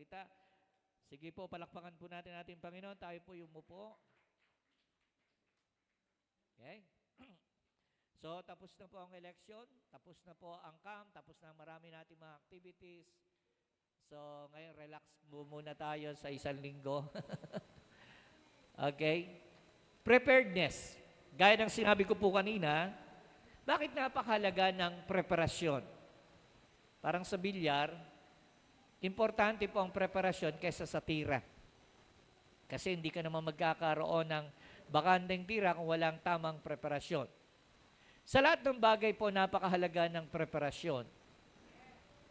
salita. Sige po, palakpakan po natin ating Panginoon. Tayo po umupo. Okay? So, tapos na po ang election, tapos na po ang camp, tapos na marami nating mga activities. So, ngayon relax muna tayo sa isang linggo. Okay? Preparedness. Gaya ng sinabi ko po kanina, bakit napakahalaga ng preparasyon? Parang sa bilyar, importante po ang preparasyon kaysa sa tira. Kasi hindi ka naman magkakaroon ng bakandeng tira kung walang tamang preparasyon. Sa lahat ng bagay po, napakahalaga ng preparasyon.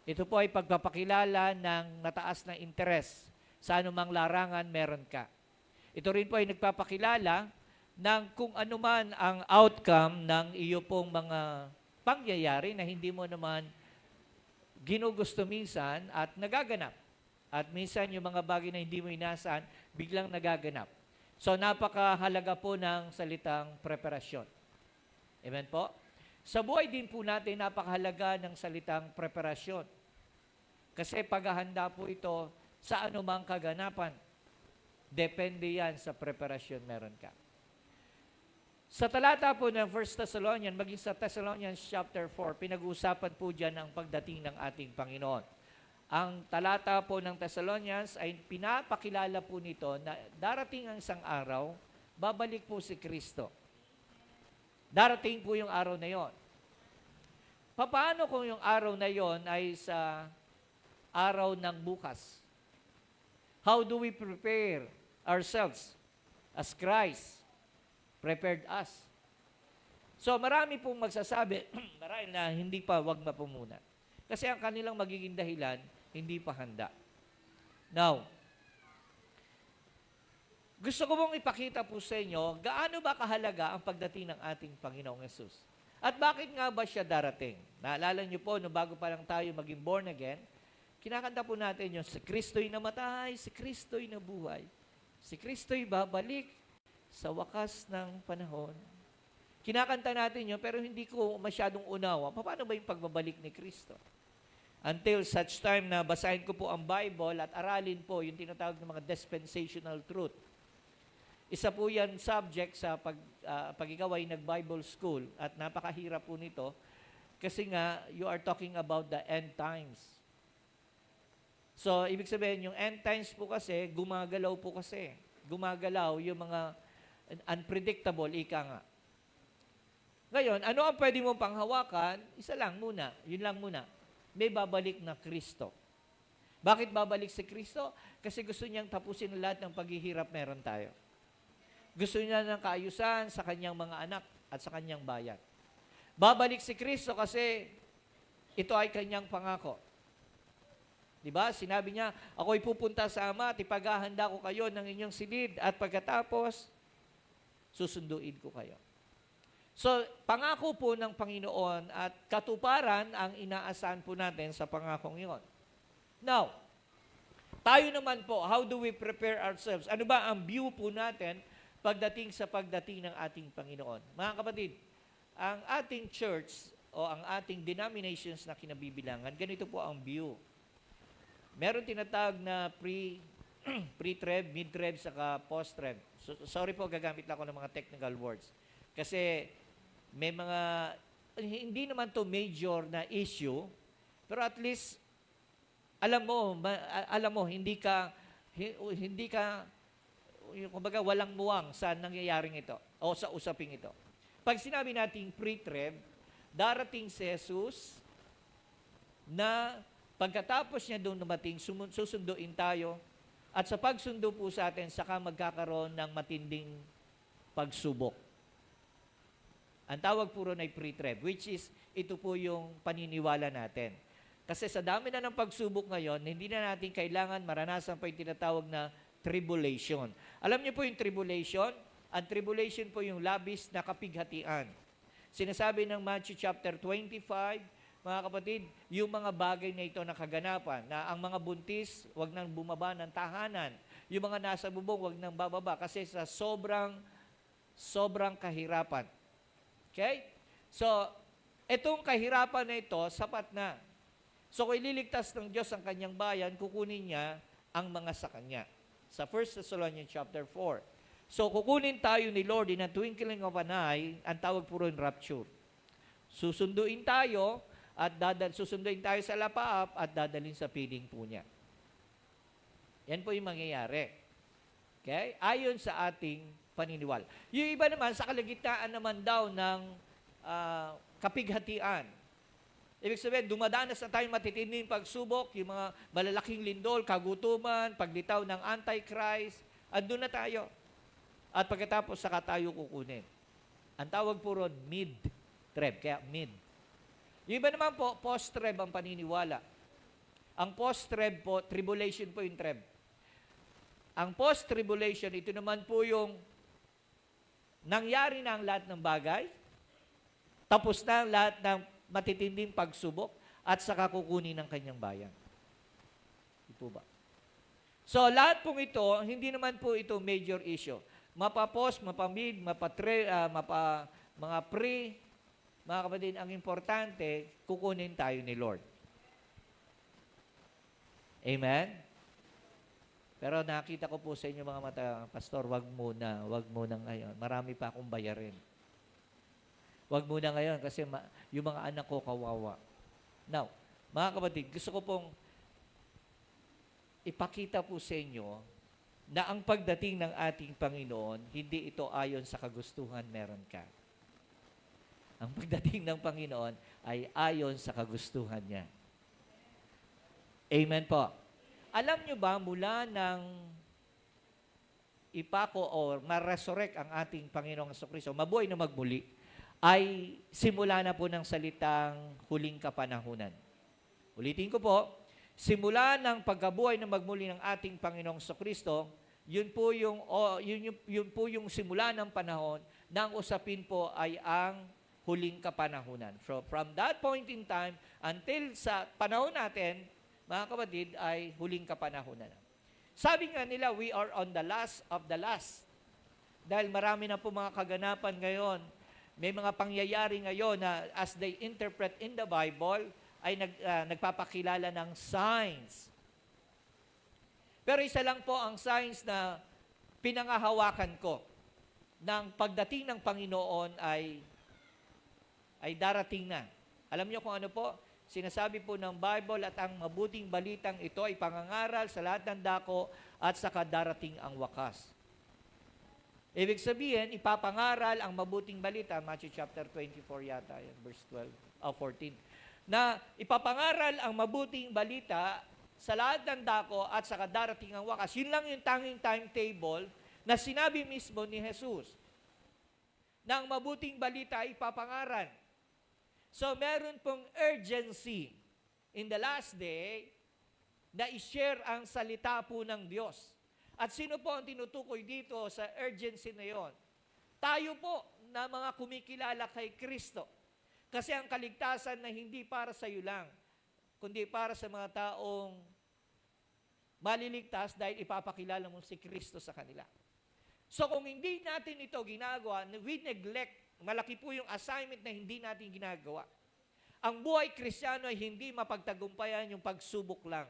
Ito po ay pagpapakilala ng nataas na interes. Sa anumang larangan, meron ka. Ito rin po ay nagpapakilala ng kung ano man ang outcome ng iyo pong mga pangyayari na hindi mo naman ginugusto minsan at nagaganap. At minsan yung mga bagay na hindi mo inaasahan, biglang nagaganap. So napakahalaga po ng salitang preparasyon. Amen po? Sa buhay din po natin, napakahalaga ng salitang preparasyon. Kasi paghahanda po ito sa anumang kaganapan. Depende yan sa preparasyon meron ka. Sa talata po ng 1 Thessalonians, maging sa Thessalonians chapter 4, pinag-uusapan po dyan ang pagdating ng ating Panginoon. Ang talata po ng Thessalonians ay pinapakilala po nito na darating ang isang araw, babalik po si Kristo. Darating po yung araw na yon. Paano kung yung araw na yon ay sa araw ng bukas? How do we prepare ourselves as Christ prepared us? So marami pong magsasabi, marami na hindi pa, wag na po muna. Kasi ang kanilang magiging dahilan, hindi pa handa. Now, gusto ko mong ipakita po sa inyo, gaano ba kahalaga ang pagdating ng ating Panginoong Yesus? At bakit nga ba siya darating? Naalala niyo po, no, bago pa lang tayo maging born again, kinakanta po natin yung si Kristo'y namatay, si Kristo'y nabuhay. Si Kristo'y babalik sa wakas ng panahon. Kinakanta natin yun, pero hindi ko masyadong unawa. Paano ba yung pagbabalik ni Kristo? Until such time na basahin ko po ang Bible at aralin po yung tinatawag ng mga dispensational truth. Isa po yan subject sa pag ikaw ay nag-Bible school at napakahirap po nito kasi nga you are talking about the end times. So, ibig sabihin, yung end times po kasi, gumagalaw po kasi. Gumagalaw yung mga unpredictable, ika nga. Ngayon, ano ang pwede mong panghawakan? Isa lang muna, yun lang muna. May babalik na Kristo. Bakit babalik si Kristo? Kasi gusto niyang tapusin lahat ng paghihirap meron tayo. Gusto niya ng kaayusan sa kanyang mga anak at sa kanyang bayan. Babalik si Kristo kasi ito ay kanyang pangako. Diba? Sinabi niya, ako'y pupunta sa Ama at ipaghahanda ko kayo ng inyong silid at pagkatapos, susunduin ko kayo. So, pangako po ng Panginoon at katuparan ang inaasahan po natin sa pangakong iyon. Now, tayo naman po, how do we prepare ourselves? Ano ba ang view po natin pagdating sa pagdating ng ating Panginoon? Mga kapatid, ang ating church o ang ating denominations na kinabibilangan, ganito po ang view. Meron tinatawag na pre-treb, mid-treb, saka post-treb. So, sorry po, gagamit lang ako ng mga technical words. Kasi may mga, hindi naman to major na issue, pero at least, alam mo, hindi ka, kumbaga, walang muwang sa nangyayaring ito o sa usaping ito. Pag sinabi nating pre-treb, darating si Jesus na pagkatapos niya doon dumating, susunduin tayo at sa pagsundo po sa atin, saka magkakaroon ng matinding pagsubok. Ang tawag po ron ay pre-treb, which is, ito po yung paniniwala natin. Kasi sa dami na ng pagsubok ngayon, hindi na natin kailangan maranasan pa yung tinatawag na tribulation. Alam niyo po yung tribulation? Ang tribulation po yung labis na kapighatian. Sinasabi ng Matthew chapter 25, mga kapatid, yung mga bagay na ito na kaganapan, na ang mga buntis, wag nang bumaba ng tahanan. Yung mga nasa bubong, wag nang bababa kasi sa sobrang kahirapan. Okay? So, itong kahirapan na ito, sapat na. So, kung ililigtas ng Diyos ang kanyang bayan, kukunin niya ang mga sa Kanya. Sa 1 Thessalonians chapter 4. So, kukunin tayo ni Lord in a twinkling of an eye, ang tawag po rin rapture. Susunduin tayo, susunduin tayo sa lapaap at dadalhin sa piling po niya. Yan po yung mangyayari. Okay? Ayon sa ating paniniwala. Yung iba naman, sa kalagitnaan naman daw ng kapighatian. Ibig sabihin, dumadanas na tayong matitinding pagsubok, yung mga malalaking lindol, kagutuman, paglitaw ng Antichrist, andun na tayo. At pagkatapos, saka tayo kukunin. Ang tawag po ron, mid-treb, kaya mid. Yung iba naman po, post-treb ang paniniwala. Ang post-treb po, tribulation po yung treb. Ang post-tribulation, ito naman po yung nangyari na ang lahat ng bagay, tapos na ang lahat ng matitinding pagsubok, at saka kukunin ng kanyang bayan. Ito ba? So, lahat pong ito, hindi naman po ito major issue. Mapa-post, mapa-mid, mga pre, mga kapatid, ang importante, kukunin tayo ni Lord. Amen? Pero nakita ko po sa inyo mga mata, Pastor, wag muna ngayon. Marami pa akong bayarin. Wag muna ngayon kasi yung mga anak ko kawawa. Now, mga kapatid, gusto ko pong ipakita po sa inyo na ang pagdating ng ating Panginoon, hindi ito ayon sa kagustuhan meron ka. Ang pagdating ng Panginoon ay ayon sa kagustuhan niya. Amen po. Alam nyo ba, mula ng ipako o ma-resurrect ang ating Panginoong Jesucristo, mabuhay na magmuli, ay simula na po ng salitang huling kapanahunan. Ulitin ko po, simula ng pagkabuhay na magmuli ng ating Panginoong Jesucristo, yun po yung simula ng panahon na ang usapin po ay ang huling kapanahunan. So, from that point in time until sa panahon natin, mga kapatid, ay huling kapanahunan. Sabi nga nila, we are on the last of the last. Dahil marami na po mga kaganapan ngayon, may mga pangyayari ngayon na as they interpret in the Bible, ay nagpapakilala ng signs. Pero isa lang po ang signs na pinangahawakan ko ng pagdating ng Panginoon ay darating na. Alam niyo kung ano po? Sinasabi po ng Bible at ang mabuting balitang ito ay pangangaral sa lahat ng dako at saka darating ang wakas. Ibig sabihin, ipapangaral ang mabuting balita, Matthew chapter 24 yata, yan, verse 14, na ipapangaral ang mabuting balita sa lahat ng dako at saka darating ang wakas. Yun lang yung tanging timetable na sinabi mismo ni Jesus na ang mabuting balita ay ipapangaral. So, meron pong urgency in the last day na i-share ang salita po ng Diyos. At sino po ang tinutukoy dito sa urgency na yon? Tayo po na mga kumikilala kay Kristo. Kasi ang kaligtasan na hindi para sa iyo lang, kundi para sa mga taong maliligtas dahil ipapakilala mo si Kristo sa kanila. So kung hindi natin ito ginagawa, we neglect, malaki po yung assignment na hindi natin ginagawa. Ang buhay Kristiyano ay hindi mapagtagumpayan yung pagsubok lang.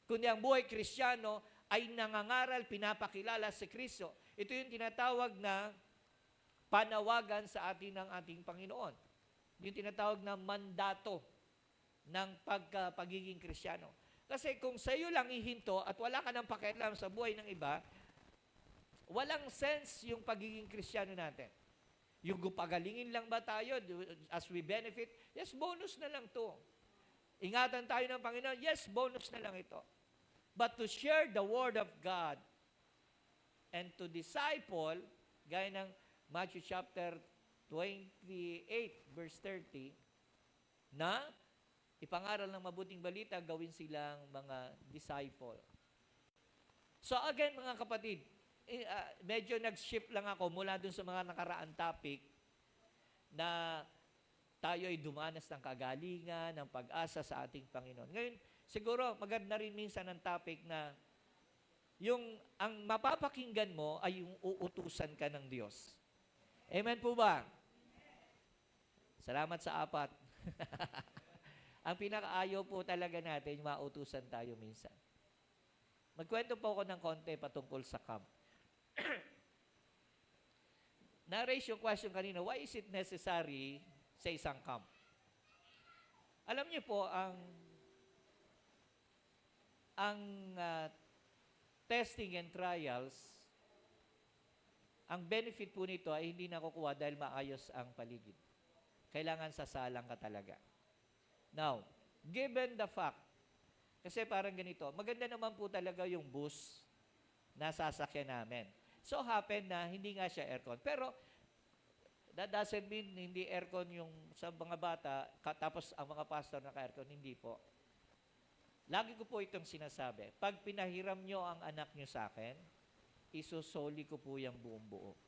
Kundi ang buhay Kristiyano ay nangangaral, pinapakilala si Kristo. Ito yung tinatawag na panawagan sa atin ng ating Panginoon. Yung tinatawag na mandato ng pagiging Kristiyano. Kasi kung sa iyo lang ihinto at wala ka ng pakialam sa buhay ng iba, walang sense yung pagiging Kristiyano natin. Yung pagalingin lang ba tayo as we benefit? Yes, bonus na lang to. Ingatan tayo ng Panginoon? Yes, bonus na lang ito. But to share the Word of God and to disciple, gaya ng Matthew chapter 28, verse 30, na ipangaral ng mabuting balita, gawin silang mga disciple. So again, mga kapatid, medyo nag-shift lang ako mula dun sa mga nakaraan topic na tayo ay dumanas ng kagalingan, ng pag-asa sa ating Panginoon. Ngayon, siguro maganda rin minsan ang topic na ang mapapakinggan mo ay yung uutusan ka ng Diyos. Amen po ba? Salamat sa apat. Ang pinakaayaw po talaga natin, mautusan tayo minsan. Magkwento po ako ng konti patungkol sa camp. Na-raise yung question kanina, why is it necessary sa isang camp? Alam niyo po, ang testing and trials, ang benefit po nito ay hindi nakukuha dahil maayos ang paligid. Kailangan sasalang ka talaga. Now, given the fact, kasi parang ganito, maganda naman po talaga yung bus na sasakyan namin. So happen na hindi nga siya aircon. Pero that doesn't mean hindi aircon yung sa mga bata, tapos ang mga pastor naka-aircon, hindi po. Lagi ko po itong sinasabi, pag pinahiram nyo ang anak nyo sa akin, isusoli ko po yung buong buo.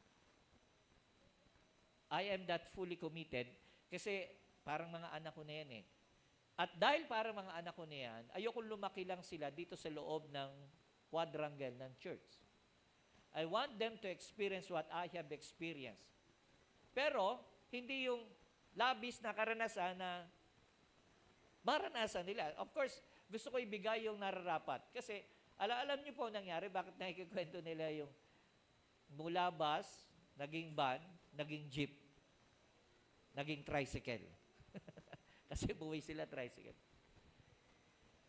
I am that fully committed kasi parang mga anak ko na yan eh. At dahil parang mga anak ko na yan, ayokong lumaki lang sila dito sa loob ng quadrangle ng church. I want them to experience what I have experienced. Pero, hindi yung labis na karanasan na maranasan nila. Of course, gusto ko ibigay yung nararapat. Kasi, alam niyo po nangyari, bakit nakikikwento nila yung mula bus, naging van, naging jeep, naging tricycle. Kasi buhay sila tricycle.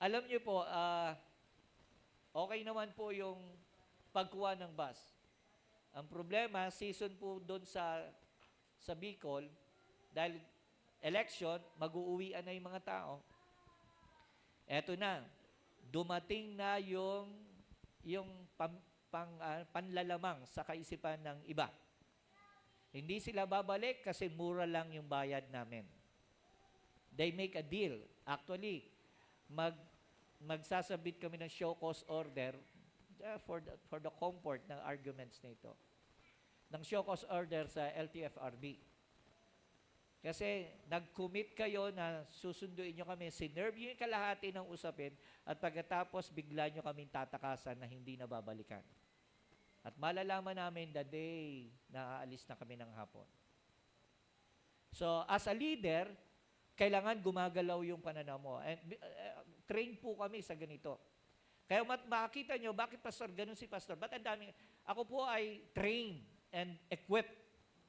Alam niyo po, okay naman po yung pagkuha ng bus. Ang problema, season po doon sa Bicol, dahil election, mag-uuwian na yung mga tao. Eto na, dumating na yung panlalamang sa kaisipan ng iba. Hindi sila babalik kasi mura lang yung bayad namin. They make a deal. Actually, magsasabit kami ng show cause order for the comfort ng arguments nito. Ng show cause order sa LTFRB. Kasi nag-commit kayo na susunduin nyo kami, sinerve nyo yung kalahati ng usapin, at pagkatapos bigla nyo kaming tatakasan na hindi na babalikan. At malalaman namin the day na aalis na kami ng hapon. So, as a leader, kailangan gumagalaw yung pananaw mo. And train po kami sa ganito. Kaya makikita nyo, bakit pastor, ganun si pastor. Ba't ang dami? Ako po ay trained and equipped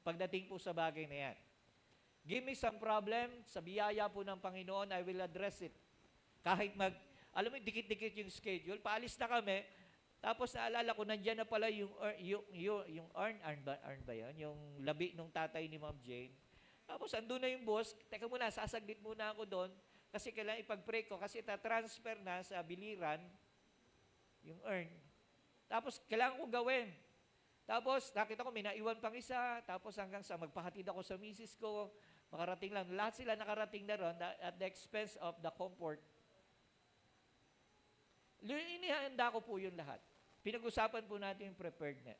pagdating po sa bagay na yan. Give me some problem, sa biyaya po ng Panginoon, I will address it. Kahit alam mo, dikit-dikit yung schedule, paalis na kami, tapos naalala ko, nandiyan na pala yung urn ba yan? Yung labi ng tatay ni Ma'am Jane. Tapos andun na yung boss, teka muna, sasaglit muna ako doon, kasi kailangan ipag-pray ko, kasi transfer na sa biliran, yung urn. Tapos kailangan ko gawin. Tapos nakita ko, may naiwan pang isa, tapos hanggang sa magpahatid ako sa misis ko, makarating lang. Lahat sila nakarating na ron at the expense of the comfort. Inihanda ko po yun lahat. Pinag-usapan po natin yung preparedness.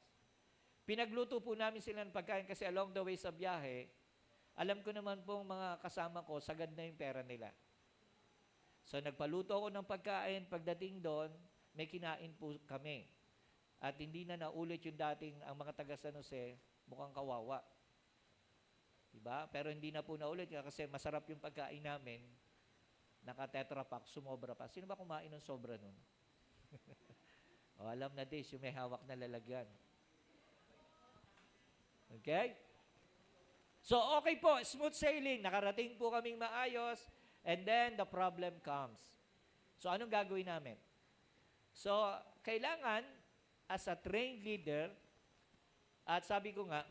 Pinagluto po namin sila ng pagkain kasi along the way sa biyahe, alam ko naman po mga kasama ko, sagad na yung pera nila. So nagpaluto ako ng pagkain, pagdating doon, may kinain po kami. At hindi na naulit yung dating ang mga taga San Jose, mukhang kawawa. Diba? Pero hindi na po naulit kasi masarap yung pagkain namin. Naka-tetra pack, sumobra pa. Sino ba kumain ng sobra nun? O, alam na this, yung may hawak na lalagyan. Okay? So, okay po, smooth sailing. Nakarating po kaming maayos. And then, the problem comes. So, anong gagawin namin? So, kailangan, as a trained leader, at sabi ko nga,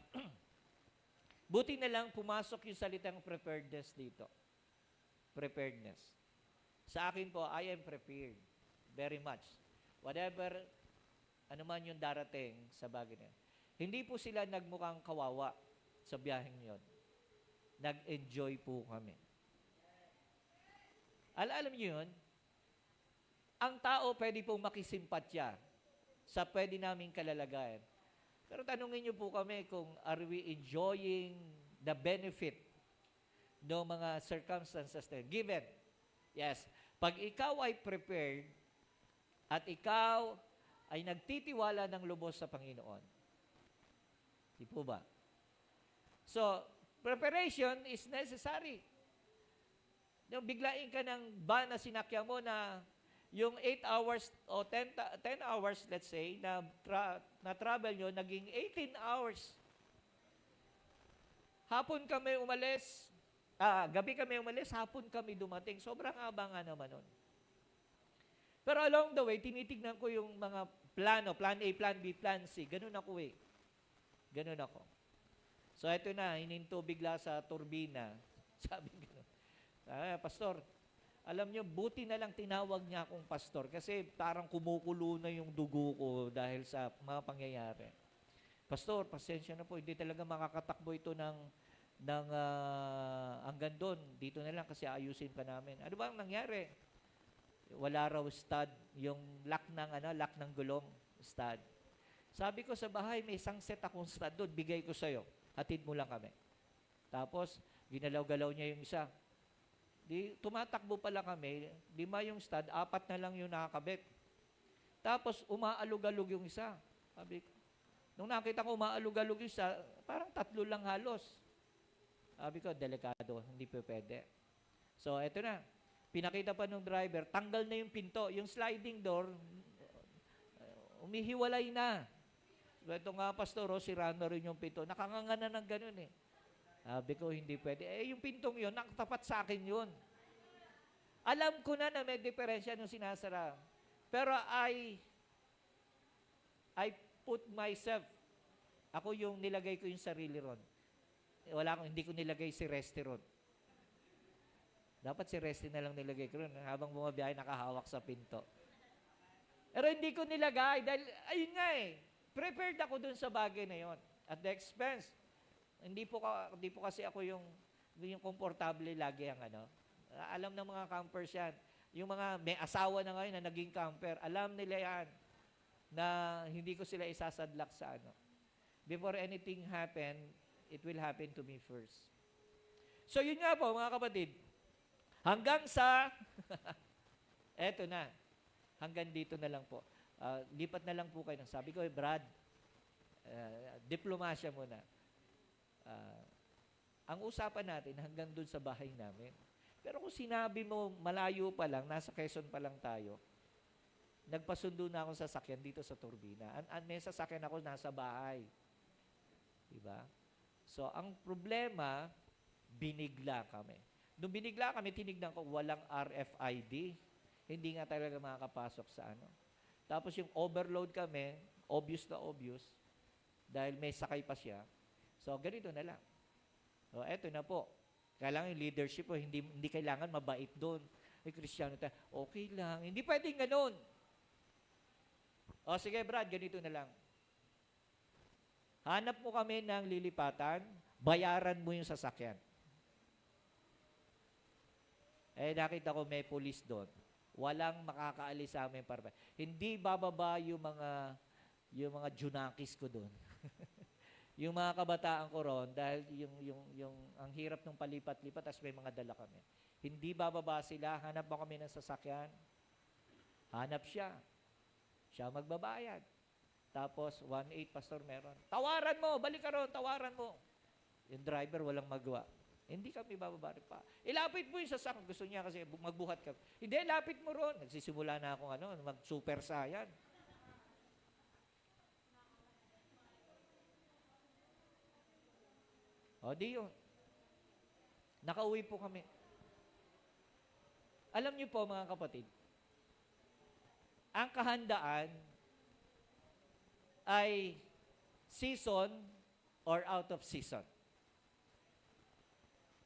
buti na lang pumasok yung salitang preparedness dito. Preparedness. Sa akin po, I am prepared. Very much. Whatever, ano man yung darating sa bagay na yun. Hindi po sila nagmukhang kawawa sa biyaheng yon. Nag-enjoy po kami. Alam niyo yun? Ang tao pwede pong makisimpatya sa pwede naming kalalagayan. Pero tanungin niyo po kami kung are we enjoying the benefit ng mga circumstances na given. Yes. Pag ikaw ay prepared at ikaw ay nagtitiwala ng lubos sa Panginoon. Di po ba? So, preparation is necessary. Biglain ka ng van na sinakyan mo na yung 8 hours o 10 hours, let's say, na travel nyo, naging 18 hours. Hapon kami umalis, gabi kami umalis, hapon kami dumating. Sobrang haba nga naman nun. Pero along the way, tinitignan ko yung mga plano, plan A, plan B, plan C. Ganun ako eh. Ganun ako. So, ito na, hininto bigla sa turbina. Sabi gano'n. Pastor, alam nyo, buti na lang tinawag niya akong pastor kasi parang kumukulo na yung dugo ko dahil sa mga pangyayari. Pastor, pasensya na po, hindi talaga makakatakbo ito ng hanggang doon. Dito na lang kasi ayusin pa namin. Ano ba ang nangyari? Wala raw stud, yung lock ng gulong, stud. Sabi ko sa bahay, may isang set akong stud doon, bigay ko sa'yo. Hatid mo lang kami. Tapos, ginalaw-galaw niya yung isa. Di, tumatakbo pala kami, 5 yung stud, 4 na lang yung nakakabit. Tapos, umaalog-alog yung isa. Sabi ko, nung nakita ko umaalog-alog yung isa, parang 3 lang halos. Sabi ko, delikado, hindi pa pwede. So, eto na. Pinakita pa ng driver, tanggal na yung pinto. Yung sliding door, umihiwalay na. Ito nga, Pastor, sira na rin yung pinto. Nakanganga na ng ganun eh. Sabi ko, hindi pwede. Yung pintong yun, nakatapat sa akin yun. Alam ko na may diferensya nung sinasara. Pero I put myself, ako yung nilagay ko yung sarili ron. Hindi ko nilagay si Resty ron. Dapat si Resty na lang nilagay ko ron. Habang bumabiyahe, nakahawak sa pinto. Pero hindi ko nilagay dahil, ayun nga prepared ako dun sa bagay na yon. At the expense, hindi po kasi ako yung komportable lagi ang alam ng mga campers yan. Yung mga may asawa na ngayon na naging camper, alam nila yan na hindi ko sila isasadlak sa Before anything happen, it will happen to me first. So yun nga po mga kapatid, hanggang sa, eto na, hanggang dito na lang po. Lipat na lang po kayo. Sabi ko, Brad, diplomasya muna. Ang usapan natin hanggang dun sa bahay namin. Pero kung sinabi mo, malayo pa lang, nasa Quezon pa lang tayo, nagpasundo na akong sasakyan dito sa turbina. May sasakyan ako nasa bahay. Diba? So, ang problema, binigla kami. Nung binigla kami, tinignan ko, walang RFID. Hindi nga talaga makakapasok sa Tapos yung overload kami, obvious na obvious, dahil may sakay pa siya. So, ganito na lang. So, eto na po. Kailangan yung leadership po, hindi kailangan mabait doon. Ay, Kristiyano tayo, okay lang. Hindi pwedeng ganun. O, sige Brad, ganito na lang. Hanap mo kami ng lilipatan, bayaran mo yung sasakyan. Nakita ko may police doon. Walang makakaalis sa amin para. Hindi bababa yung mga junakis ko doon. Yung mga kabataan ko ron, dahil yung ang hirap ng palipat-lipat, as may mga dala kami. Hindi bababa sila, hanap mo kami ng sasakyan. Hanap siya. Siya magbabayad. Tapos, 1.8, Pastor, meron. Tawaran mo, balik ka ron, tawaran mo. Yung driver, walang magawa. Hindi kami bababa pa. Ilapit mo yung sasakyan. Gusto niya kasi magbuhat ka. Hindi, lapit mo ron. Nagsisimula na akong mag-super saiyan. O, di yun. Nakauwi po kami. Alam niyo po, mga kapatid, ang kahandaan ay season or out of season.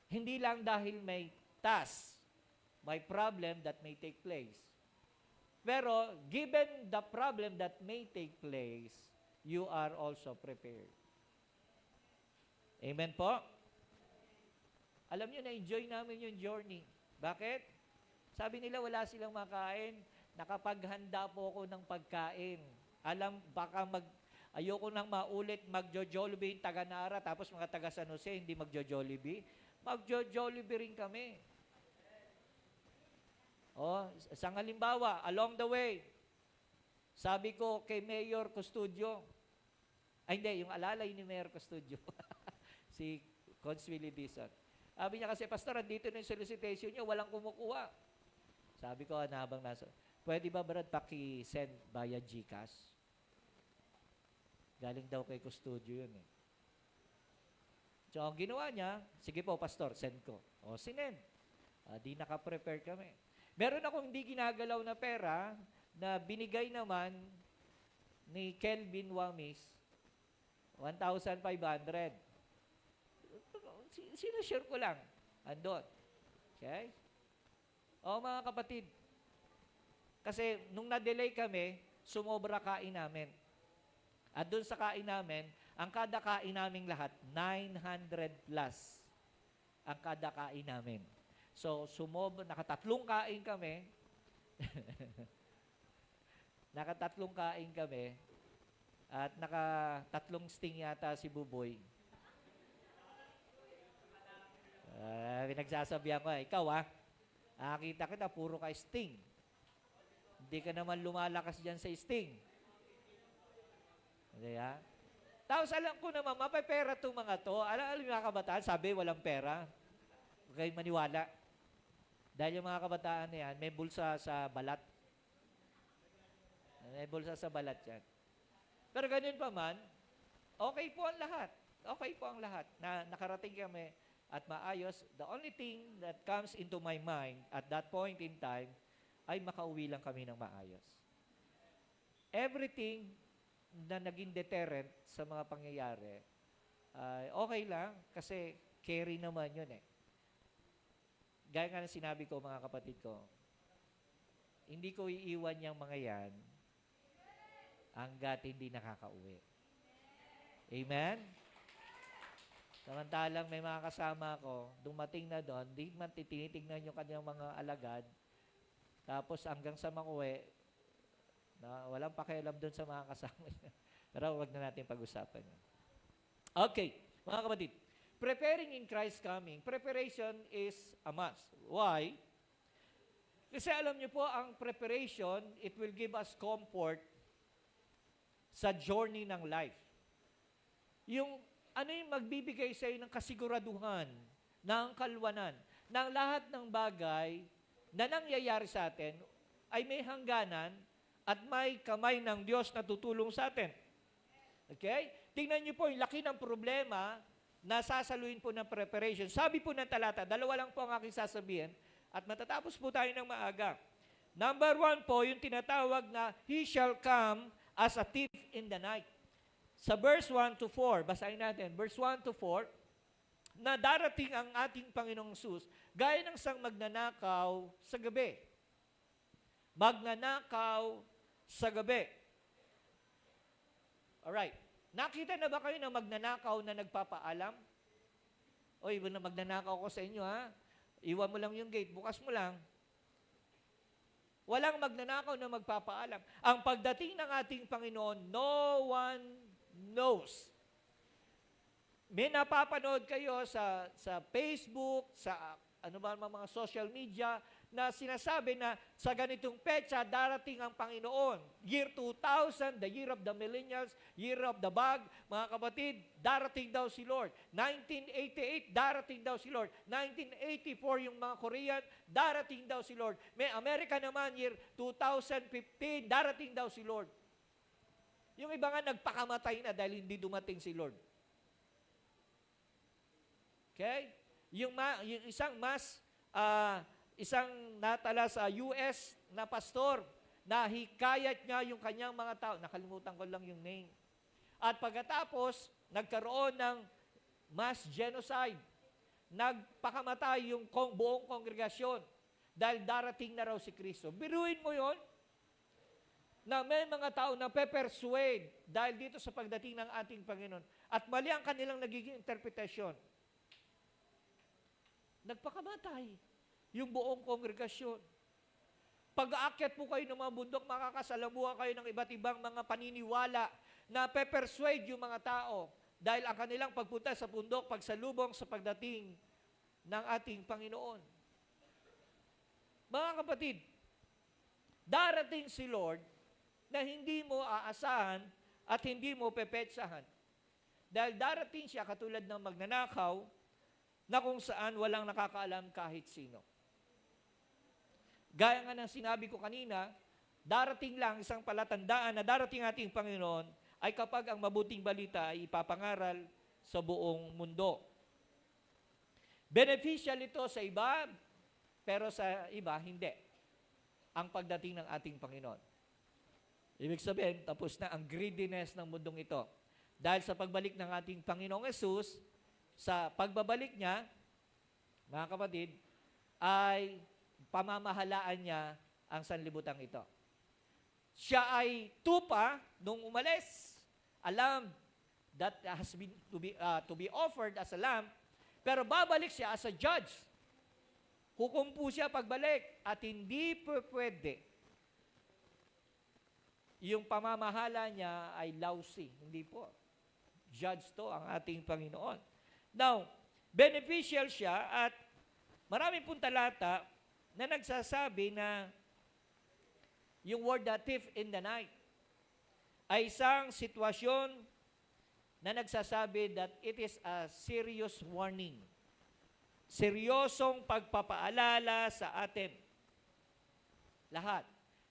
Hindi lang dahil may task, may problem that may take place. Pero, given the problem that may take place, you are also prepared. Amen po? Alam nyo, na-enjoy namin yung journey. Bakit? Sabi nila, wala silang makain. Nakapaghanda po ako ng pagkain. Ayoko nang maulit magjo-Jollibee yung taga-Nara, tapos mga taga San Jose, hindi magjo-Jollibee. Magjo-Jollibee rin kami. Isang halimbawa, along the way, sabi ko kay Mayor Custodio, yung alalay ni Mayor Custodio, si Consuelo Dizon. Sabi niya kasi, Pastor, andito na yung solicitation niya, walang kumukuha. Sabi ko, habang nasa, Pwede ba, Brad, paki-send via GCash? Galing daw kay Custodio yun eh. So, ang ginawa niya, sige po, pastor, send ko. O, sinend. Di naka-prepare kami. Meron akong hindi ginagalaw na pera na binigay naman ni Kelvin Wamis, 1,500. Sinashare ko lang. Andon. Okay? O, mga kapatid, kasi nung na-delay kami, sumobra kain namin. At doon sa kain namin, ang kada kain naming lahat, 900 plus ang kada kain namin. So, nakatatlong kain kami. Nakatatlong kain kami. At nakatatlong sting yata si Buboy. Pinagsasabihan ko, ikaw nakakita kita, puro ka sting. Hindi ka naman lumalakas dyan sa sting. Okay, ha? Tapos alam ko naman, mapapera itong mga to. Alam yung mga kabataan, sabi, walang pera. Huwag kayong maniwala. Dahil yung mga kabataan na yan, may bulsa sa balat. May bulsa sa balat yan. Pero ganun pa man, okay po ang lahat. Okay po ang lahat. Na nakarating kami at maayos. The only thing that comes into my mind at that point in time ay makauwi lang kami ng maayos. Everything na naging deterrent sa mga pangyayari, okay lang kasi carry naman yun eh. Gaya nga na sinabi ko mga kapatid ko, hindi ko iiwan yung mga yan hanggat hindi nakakauwi. Amen? Samantalang may mga kasama ko, dumating na doon, di man tinitignan yung kanyang mga alagad, tapos hanggang sa makuwi, na walang pakialam doon sa mga kasama niya. Pero wag na natin pag-usapan yun. Okay, mga kapatid. Preparing in Christ's coming, preparation is a must. Why? Kasi alam niyo po, ang preparation, it will give us comfort sa journey ng life. Yung ano yung magbibigay sa iyo ng kasiguraduhan, ng kalwanan, ng lahat ng bagay na nangyayari sa atin ay may hangganan at may kamay ng Diyos na tutulong sa atin. Okay? Tingnan niyo po, yung laki ng problema na sasaluhin po ng preparation. Sabi po ng talata, dalawa lang po ang aking sasabihin, at matatapos po tayo ng maaga. Number 1 po, yung tinatawag na, He shall come as a thief in the night. Sa verse 1 to 4, basahin natin, verse 1 to 4, na darating ang ating Panginoong Hesus, gaya ng isang magnanakaw sa gabi. Magnanakaw sa gabi. Alright. Nakita na ba kayo ng magnanakaw na nagpapaalam? Oy, magnanakaw ko sa inyo ha. Iwan mo lang yung gate, bukas mo lang. Walang magnanakaw na magpapaalam. Ang pagdating ng ating Panginoon, no one knows. May napapanood kayo sa Facebook, sa ano ba mga social media, na sinasabi na sa ganitong petsa, darating ang Panginoon. Year 2000, the year of the millennials, year of the bug, mga kapatid, darating daw si Lord. 1988, darating daw si Lord. 1984, yung mga Korean, darating daw si Lord. May America naman, year 2015, darating daw si Lord. Yung iba nga nagpakamatay na dahil hindi dumating si Lord. Okay? Yung isang natala sa US na pastor na hikayat niya yung kanyang mga tao. Nakalimutan ko lang yung name. At pagkatapos, nagkaroon ng mass genocide. Nagpakamatay yung buong kongregasyon dahil darating na raw si Kristo. Biruin mo yon na may mga tao na pe-persuade dahil dito sa pagdating ng ating Panginoon. At mali ang kanilang nagiging interpretasyon. Nagpakamatay yung buong kongregasyon. Pag-aakyat po kayo ng mga bundok, makakasalamuha kayo ng iba't ibang mga paniniwala na pe-persuade yung mga tao dahil ang kanilang pagpunta sa bundok, pagsalubong sa pagdating ng ating Panginoon. Mga kapatid, darating si Lord na hindi mo aasahan at hindi mo pepetsahan. Dahil darating siya katulad ng magnanakaw na kung saan walang nakakaalam kahit sino. Gaya nga ng sinabi ko kanina, darating lang isang palatandaan na darating ating Panginoon ay kapag ang mabuting balita ay ipapangaral sa buong mundo. Beneficial ito sa iba, pero sa iba, hindi. Ang pagdating ng ating Panginoon. Ibig sabihin, tapos na ang greediness ng mundong ito. Dahil sa pagbalik ng ating Panginoong Yesus, sa pagbabalik niya, mga kapatid, ay pamamahalaan niya ang sanlibutan ito. Siya ay tupa nung umalis. A lamb that has been to be offered as a lamb, pero babalik siya as a judge. Hukumpo siya pagbalik at hindi pwede. Yung pamamahala niya ay lousy. Hindi po. Judge to ang ating Panginoon. Now, beneficial siya at maraming pong talata na nagsasabi na yung word that thief in the night ay isang sitwasyon na nagsasabi that it is a serious warning. Seryosong pagpapaalala sa atin. Lahat.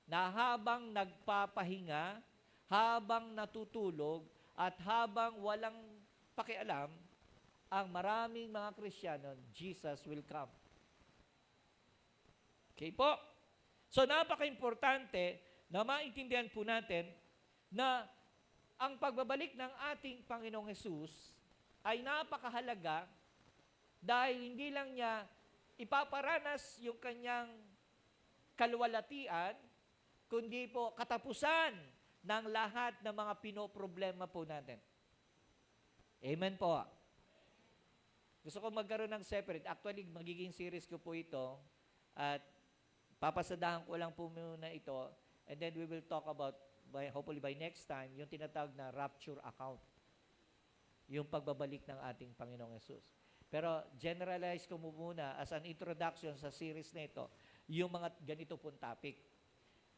Na habang nagpapahinga, habang natutulog, at habang walang pakialam, ang maraming mga Kristiyano, Jesus will come. Okay po? So, napaka-importante na maintindihan po natin na ang pagbabalik ng ating Panginoong Hesus ay napakahalaga dahil hindi lang niya ipaparanas yung kanyang kaluwalhatian, kundi po katapusan ng lahat ng mga pinoproblema po natin. Amen po. Gusto ko magkaroon ng separate. Actually, magiging series ko po ito at papasadahan ko lang po muna ito and then we will talk about, hopefully by next time, yung tinatawag na rapture account. Yung pagbabalik ng ating Panginoong Yesus. Pero generalize ko muna as an introduction sa series na ito, yung mga ganito pong topic.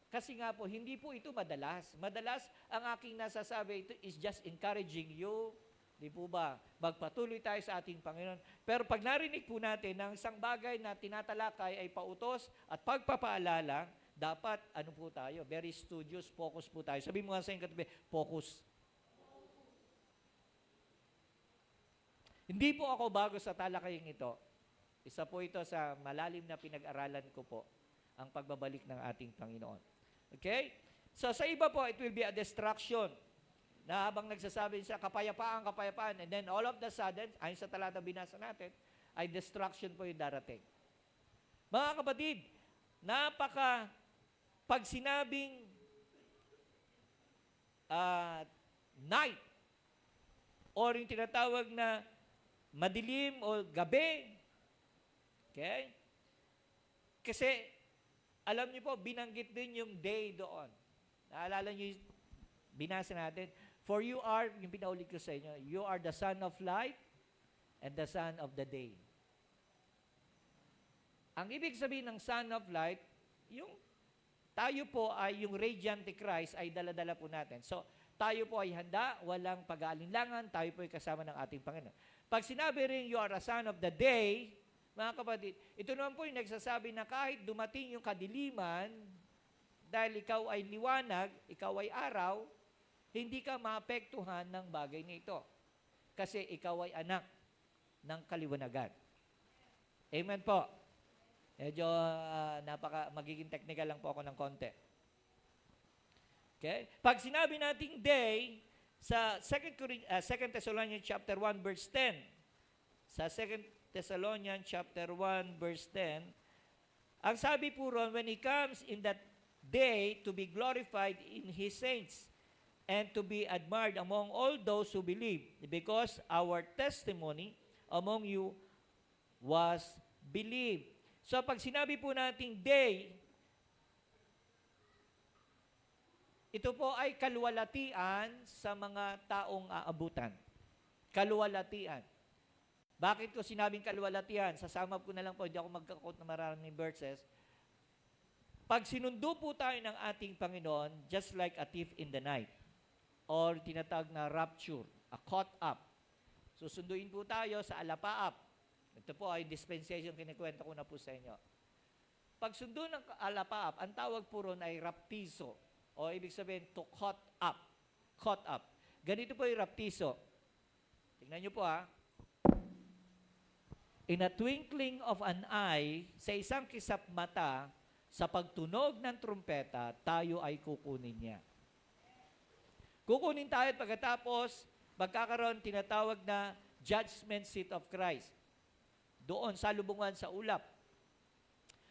Kasi nga po, hindi po ito madalas. Madalas, ang aking nasasabi ito is just encouraging you. Di po ba? Magpatuloy tayo sa ating Panginoon. Pero pag narinig po natin ng isang bagay na tinatalakay ay pautos at pagpapaalala, dapat, ano po tayo? Very studious, focus po tayo. Sabi mo nga sa inyong katabi, focus. Hindi po ako bago sa talakayang ito. Isa po ito sa malalim na pinag-aralan ko po, ang pagbabalik ng ating Panginoon. Okay? So sa iba po, it will be a distraction na habang nagsasabi siya, kapayapaan, kapayapaan, and then all of the sudden, ayon sa talata binasa natin, ay distraction po yung darating. Mga kapatid, pag sinabing night, or yung tinatawag na madilim o gabi, okay? Kasi, alam niyo po, binanggit din yung day doon. Naalala niyo yung binasa natin? For you are, yung pinaulit ko sa inyo, you are the son of light and the son of the day. Ang ibig sabihin ng son of light, yung tayo po ay yung radiant Christ ay dala-dala po natin. So, tayo po ay handa, walang pag-aalinlangan, tayo po ay kasama ng ating Panginoon. Pag sinabi rin, you are a son of the day, mga kapatid, ito naman po yung nagsasabi na kahit dumating yung kadiliman, dahil ikaw ay liwanag, ikaw ay araw, hindi ka maapektuhan ng bagay nito. Kasi ikaw ay anak ng kaliwanagan. Amen po. Medyo magiging technical lang po ako ng konti. Okay? Pag sinabi nating day, sa 2 Thessalonians chapter 1 verse 10, sa 2 Thessalonians chapter 1 verse 10, ang sabi po ron, when He comes in that day to be glorified in His saints and to be admired among all those who believe, because our testimony among you was believed. So pag sinabi po nating day, ito po ay kaluwalhatian sa mga taong aabutan. Kaluwalhatian. Bakit ko sinabing kaluwalhatian? Sasama ko na lang po, hindi ako magkakot na maraming verses. Pag sinundo po tayo ng ating Panginoon, just like a thief in the night, or tinatawag na rapture, a caught up. Susunduin po tayo sa alapaap. Ito po ay dispensation, kinikwento ko na po sa inyo. pagsundo ng alapaap, ang tawag po ron ay raptizo. O ibig sabihin, to caught up. Caught up. Ganito po yung raptizo. Tingnan nyo po ha. In a twinkling of an eye, sa isang kisap mata, sa pagtunog ng trumpeta, tayo ay kukunin niya. Kukunin tayo at pagkatapos, magkakaroon tinatawag na judgment seat of Christ. Doon sa lubungan sa ulap.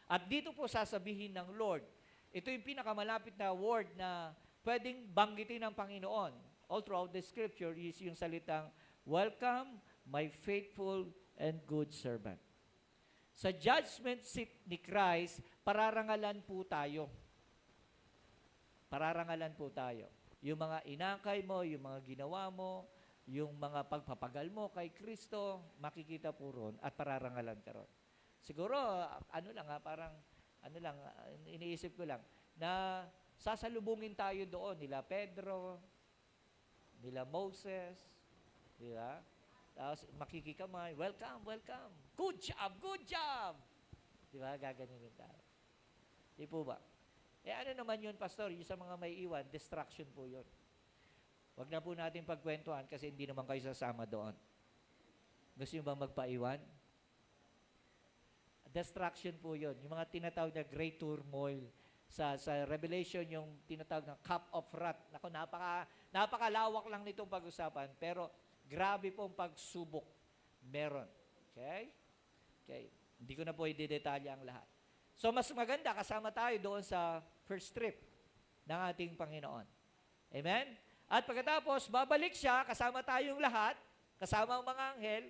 At dito po sasabihin ng Lord, ito yung pinakamalapit na word na pwedeng banggitin ng Panginoon. All throughout the scripture is yung salitang, "Welcome, my faithful and good servant." Sa judgment seat ni Christ, pararangalan po tayo. Pararangalan po tayo. Yung mga inakay mo, yung mga ginawa mo, yung mga pagpapagal mo kay Kristo, makikita po ron at pararangalan ka ron. Siguro, iniisip ko lang, na sasalubungin tayo doon, nila Pedro, nila Moses, di ba? Tapos makikikamay, welcome, welcome. Good job, good job. Di ba? Gaganin tayo. Di po ba? Ano naman yun, Pastor? Yung sa mga may iwan, distraction po yun. Huwag na po natin pagkwentuhan kasi hindi naman kayo sasama doon. Gusto nyo ba magpaiwan? Distraction po yun. Yung mga tinatawag na great turmoil. Sa Revelation, yung tinatawag na cup of wrath. Naku, napakalawak lang nitong pag-usapan, pero grabe pong pagsubok meron. Okay? Okay. Hindi ko na po i-detalya ang lahat. So, mas maganda, kasama tayo doon sa first trip ng ating Panginoon. Amen? At pagkatapos, babalik siya, kasama tayong lahat, kasama ang mga anghel,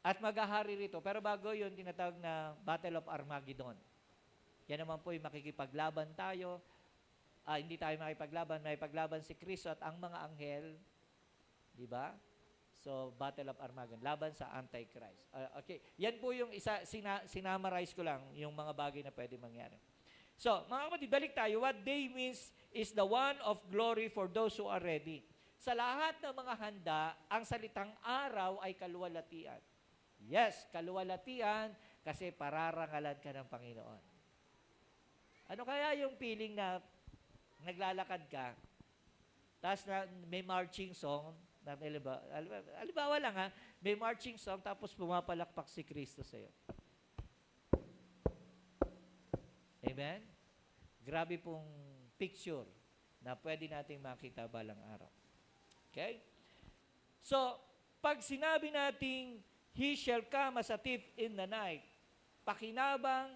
at maghahari rito. Pero bago yun, tinatawag na Battle of Armageddon. Yan naman po yung makikipaglaban tayo. Hindi tayo makipaglaban si Kristo at ang mga anghel. Di ba? So, Battle of Armageddon. Laban sa Antichrist. Okay. Yan po yung isa, sinamarize ko lang yung mga bagay na pwede mangyari. So, mga kapatid, balik tayo. What day means is the one of glory for those who are ready. Sa lahat ng mga handa, ang salitang araw ay kaluwalhatian. Yes, kaluwalhatian kasi pararangalan ka ng Panginoon. Ano kaya yung feeling na naglalakad ka, tapos may marching song, alibawa lang ha, may marching song, tapos pumapalakpak si Kristo sa'yo. Amen? Grabe pong picture na pwede nating makita balang araw. Okay? So, pag sinabi nating, He shall come as a thief in the night, pakinabang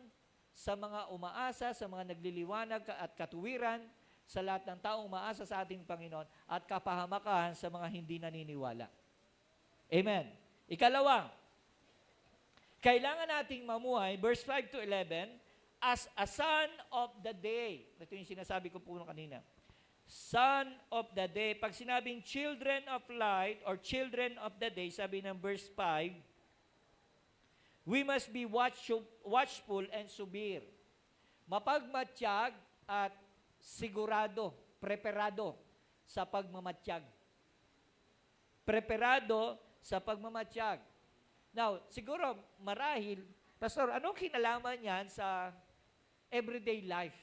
sa mga umaasa, sa mga nagliliwanag at katuwiran, sa lahat ng taong umaasa sa ating Panginoon, at kapahamakan sa mga hindi naniniwala. Amen. Ikalawa, kailangan nating mamuhay, verse 5 to 11, as a son of the day. Ito yung sinasabi ko po kanina. Son of the day. Pag sinabing children of light or children of the day, sabi ng verse 5, we must be watchful and subir. Mapagmatiyag at sigurado, preparado sa pagmamatiyag. Preparado sa pagmamatiyag. Now, siguro marahil, Pastor, anong kinalaman yan sa everyday life?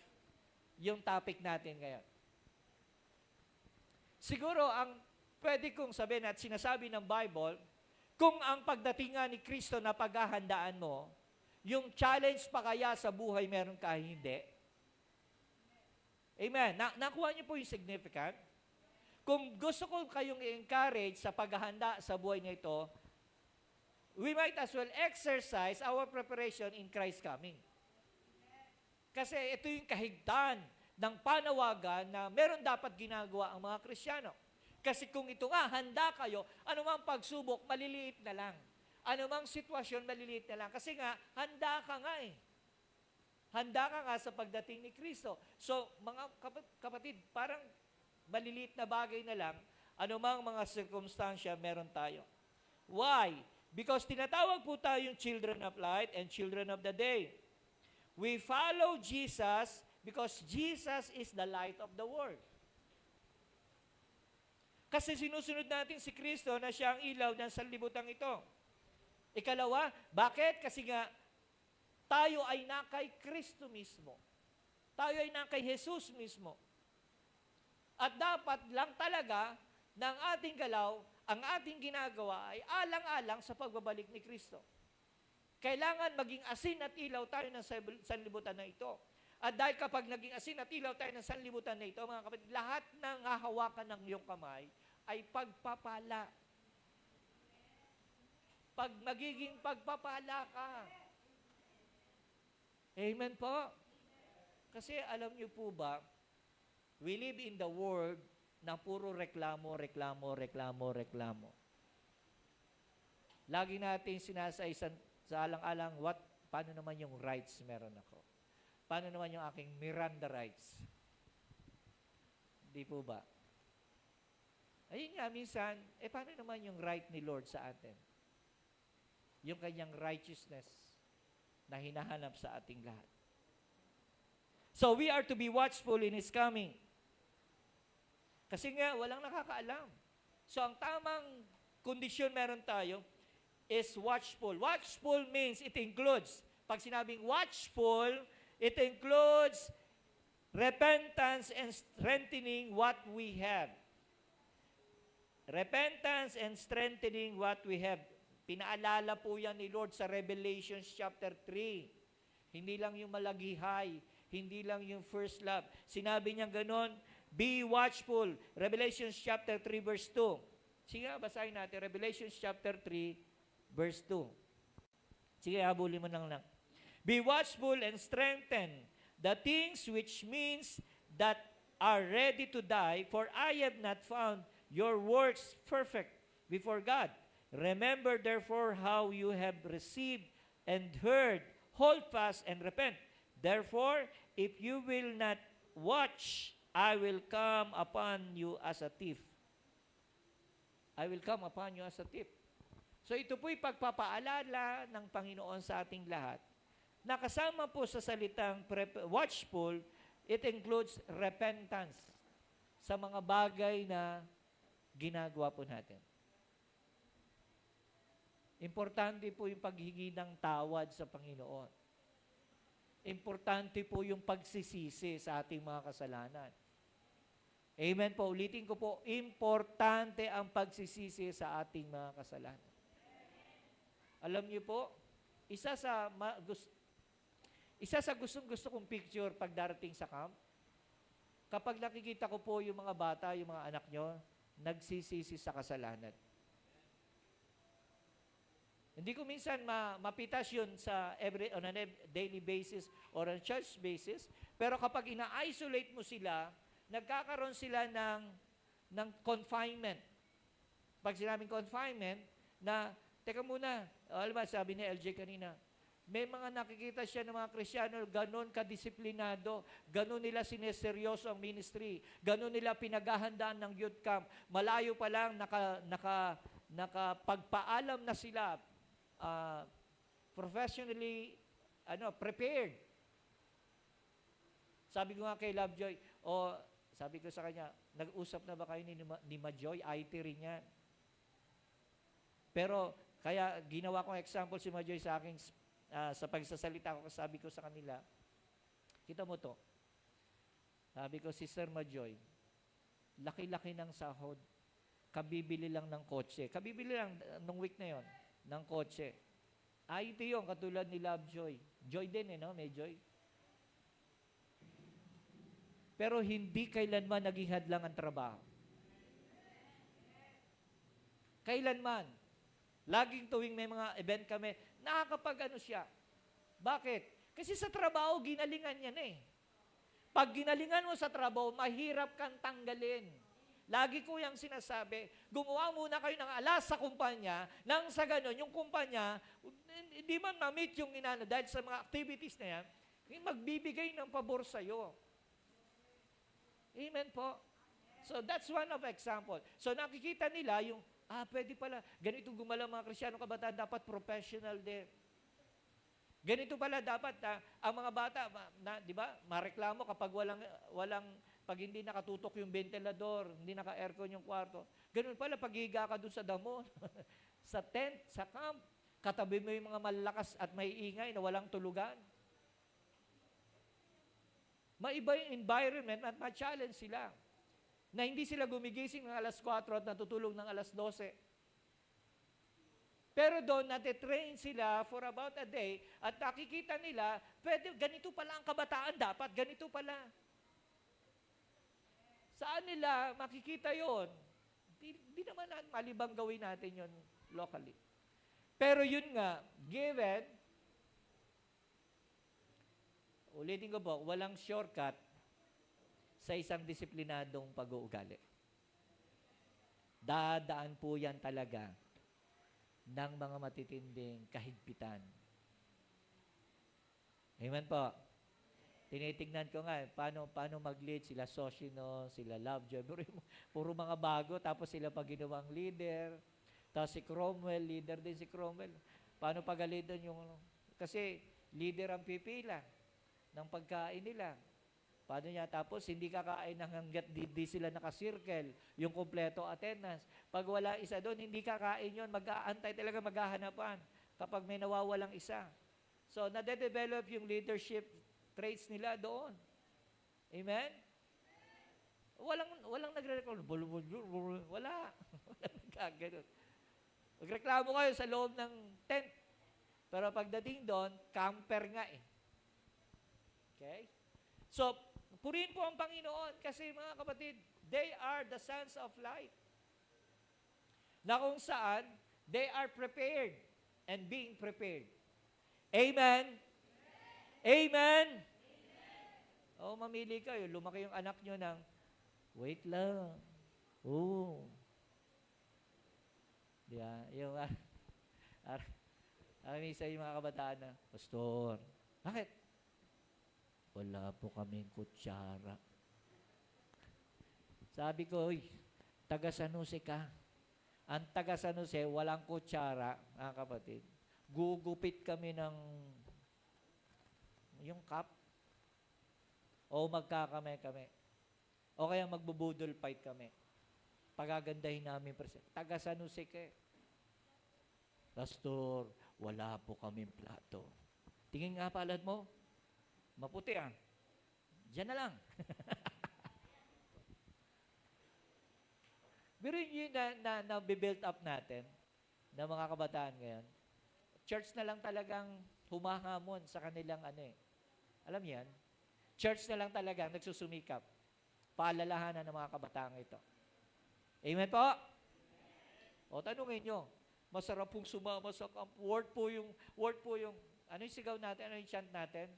Yung topic natin ngayon. Siguro, ang pwede kong sabihin at sinasabi ng Bible, kung ang pagdatingan ni Kristo na paghahandaan mo, yung challenge pa kaya sa buhay meron ka hindi? Amen. Nakuha niyo po yung significant? Kung gusto ko kayong i-encourage sa paghahanda sa buhay nito, we might as well exercise our preparation in Christ's coming. Kasi ito yung kahigtan ng panawagan na meron dapat ginagawa ang mga Kristiyano. Kasi kung ito nga, handa kayo, anumang pagsubok, maliliit na lang. Anumang sitwasyon, maliliit na lang. Kasi nga, handa ka nga eh. Handa ka nga sa pagdating ni Kristo. So, mga kapatid, parang maliliit na bagay na lang, anumang mga circumstansya meron tayo. Why? Because tinatawag po tayong children of light and children of the day. We follow Jesus because Jesus is the light of the world. Kasi sinusunod natin si Kristo na siya ang ilaw ng sanlibutan ito. Ikalawa, bakit? Kasi nga, tayo ay na kay Kristo mismo. Tayo ay na kay Jesus mismo. At dapat lang talaga ng ating galaw, ang ating ginagawa ay alang-alang sa pagbabalik ni Kristo. Kailangan maging asin at ilaw tayo ng sanlibutan na ito. At dahil kapag naging asin at ilaw tayo ng sanlibutan na ito, mga kapatid, lahat ng hahawakan ng iyong kamay ay pagpapala. Pag magiging pagpapala ka. Amen po? Kasi alam niyo po ba, we live in the world na puro reklamo, reklamo, reklamo, reklamo. Lagi natin sinasaisan sa alang-alang, paano naman yung rights meron ako? Paano naman yung aking Miranda rights? Di po ba? Ayun nga, minsan, paano naman yung right ni Lord sa atin? Yung kanyang righteousness na hinahanap sa ating lahat. So, we are to be watchful in His coming. Kasi nga, walang nakakaalam. So, ang tamang kondisyon meron tayo is watchful. Watchful means it includes, pag sinabing watchful, it includes repentance and strengthening what we have. Repentance and strengthening what we have. Pinaalala po yan ni Lord sa Revelation chapter 3. Hindi lang yung malagihay, hindi lang yung first love. Sinabi niya ganon, be watchful. Revelation chapter 3 verse 2. Sige, basahin natin. Revelation chapter 3 verse 2. Sige, habulin mo lang. Be watchful and strengthen the things which means that are ready to die, for I have not found your works perfect before God. Remember therefore how you have received and heard, hold fast and repent. Therefore, if you will not watch, I will come upon you as a thief. I will come upon you as a thief. So ito po'y pagpapaalala ng Panginoon sa ating lahat. Nakasama po sa salitang watchful, it includes repentance sa mga bagay na ginagawa po natin. Importante po yung paghingi ng tawad sa Panginoon. Importante po yung pagsisisi sa ating mga kasalanan. Amen po. Ulitin ko po, importante ang pagsisisi sa ating mga kasalanan. Alam niyo po, isa sa gustong-gusto kong picture pag darating sa camp, kapag nakikita ko po yung mga bata, yung mga anak nyo, nagsisisi sa kasalanan. Hindi ko minsan mapitas yun on a daily basis or on a church basis, pero kapag ina-isolate mo sila, nagkakaroon sila ng confinement. Pag sinabing confinement, na, teka muna, alam ba, sabi ni LJ kanina, may mga nakikita siya ng mga Kristiyano, ganon kadisiplinado, ganon nila sineseryoso ang ministry, ganon nila pinaghahandaan ng youth camp, malayo pa lang nakapagpaalam na sila, professionally prepared. Sabi ko nga kay Lovejoy, sabi ko sa kanya, nag-usap na ba kayo ni Majoy? IT rin yan. Pero, kaya ginawa kong example si Majoy sa akin sa pagsasalita ko, sabi ko sa kanila, kita mo to, sabi ko, Sister Majoy, laki-laki ng sahod, kabibili lang ng kotse. Kabibili lang nung week na yon ng kotse. IT yun, katulad ni Lovejoy. Joy din no? May joy. Pero hindi kailanman naging hadlang ang trabaho. Kailanman. Laging tuwing may mga event kami, nakakapag siya. Bakit? Kasi sa trabaho, ginalingan yan Pag ginalingan mo sa trabaho, mahirap kang tanggalin. Lagi ko yung sinasabi, gumawa muna kayo ng alas sa kumpanya, nang sa ganun, yung kumpanya, hindi man ma-meet yung dahil sa mga activities na yan, magbibigay ng pabor sa'yo. Amen po? So that's one of example. So nakikita nila yung, pwede pala, ganito gumalaw mga Kristiyano kabataan, dapat professional din. Ganito pala dapat, ang mga bata, di ba, mareklamo kapag pag hindi nakatutok yung ventilador, hindi naka-aircon yung kwarto. Ganun pala, pag higa ka dun sa damo, sa tent, sa camp, Katabi mo yung mga malalakas at may ingay na walang tulugan. Maiba yung environment at ma-challenge sila. Na hindi sila gumigising ng alas 4 at natutulog ng alas 12. Pero doon, natitrain sila for about a day at nakikita nila, pwede, ganito pala ang kabataan dapat, ganito pala. Saan nila makikita yon? Di naman malibang gawin natin yon locally. Pero yun nga, given, ulitin ko po, walang shortcut sa isang disiplinadong pag-uugali. Dadaan po yan talaga ng mga matitinding kahigpitan. Amen po. Tinitingnan ko nga, paano mag-lead sila Soshino, sila Lovejoy. Puro mga bago, tapos sila pa ginawang leader. Tapos si Cromwell, leader din si Cromwell. Paano pagalitan yung... Kasi leader ang pipila ng pagkain nila. Paano niya? Tapos hindi kakain hanggat di sila nakasirkel, yung kompleto attendance. Pag wala isa doon, hindi kakain yun. Mag-aantay talaga, maghahanapan kapag may nawawalang isa. So, nade-develop yung leadership traits nila doon. Amen? Walang nagre-reklamo. Wala. Walang nagkaganon. Magreklamo kayo sa loob ng tent. Pero pagdating doon, camper nga eh. Okay? So, purihin po ang Panginoon kasi mga kapatid, they are the sons of light. Na kung saan, they are prepared and being prepared. Amen? Amen? O, mamili kayo. Lumaki yung anak nyo ng, wait lang. Oo. Diba? Yung, minsan yung mga kabataan na, Pastor, bakit? Wala po kaming kutsara. Sabi ko, taga San Jose ka. Ang taga San Jose, walang kutsara, mga kapatid. Gugupit kami ng yung cup. O magkakamay kami. O kaya magbubudol fight kami. Pagagandahin namin present. Taga San Jose ka. Pastor, wala po kaming plato. Tingin nga palad mo. Maputi ah. Diyan na lang. Pero yun na build up natin ng mga kabataan ngayon. Church na lang talagang humahamon sa kanilang Alam yan? Church na lang talagang nagsusumikap. Paalalahanan ng mga kabataan ito. Amen po? O tanungin nyo, masarap pong sumama sa camp. Word po yung, ano yung sigaw natin? Ano yung chant natin?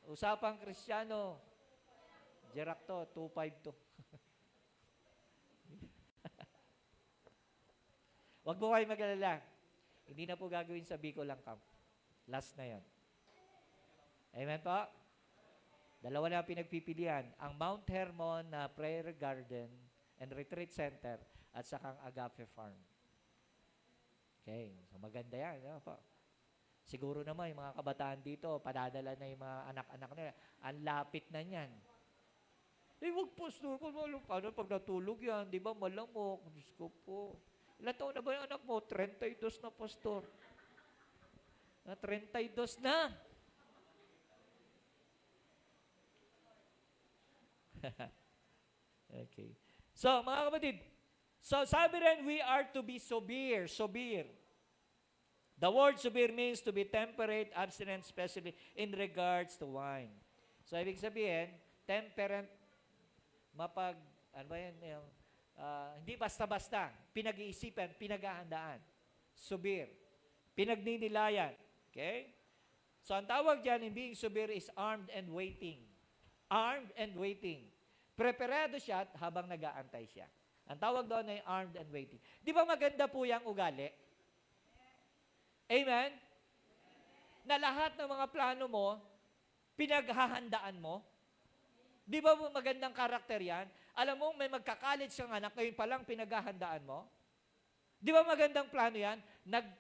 Usapang Kristiyano. Jerakto, 252. Huwag po kayo mag-alala. Hindi na po gagawin sa Bicol lang camp. Last na yan. Amen po? Dalawa na pinagpipilian. Ang Mount Hermon na Prayer Garden and Retreat Center at saka ang Agape Farm. Okay. So maganda yan. Ano po? Siguro naman, yung mga kabataan dito, padadala na yung mga anak-anak nila. Ang lapit na niyan. Huwag Pastor, paano pag natulog yan? Di ba malamok? Diyos ko po. Ilan taon na ba yung anak mo? 32 na, Pastor. Na 32 na. Okay. So, mga kapatid, sabi rin, we are to be sober. The word sober means to be temperate, abstinent, especially in regards to wine. So, ibig sabihin, temperate, hindi basta-basta, pinag-iisipan, pinaghahandaan. Sober. Pinagninilayan. Okay? So, ang tawag dyan in being sober is armed and waiting. Armed and waiting. Preparado siya habang nag-aantay siya. Ang tawag doon ay armed and waiting. Di ba maganda po yung ugali? Amen? Na lahat ng mga plano mo, pinaghahandaan mo. Di ba magandang karakter yan? Alam mo, may magka-college kang anak, ngayon pa lang pinaghahandaan mo. Di ba magandang plano yan?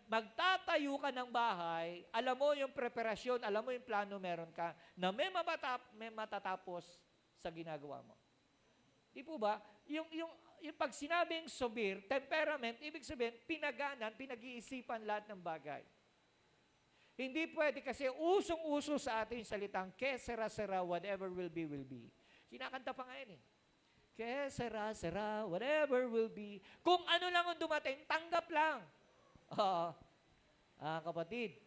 Magtatayo ka ng bahay, alam mo yung preparasyon, alam mo yung plano meron ka, na may matatapos sa ginagawa mo. Di po ba? yung pag sinabing subir, temperament, ibig sabihin, pinaganan, pinag-iisipan lahat ng bagay. Hindi pwede kasi usong-uso sa atin yung salitang, ke sera-sera, whatever will be, will be. Kinakanta pa nga yun eh. Ke sera-sera, whatever will be. Kung ano lang ang dumating, tanggap lang. Kapatid,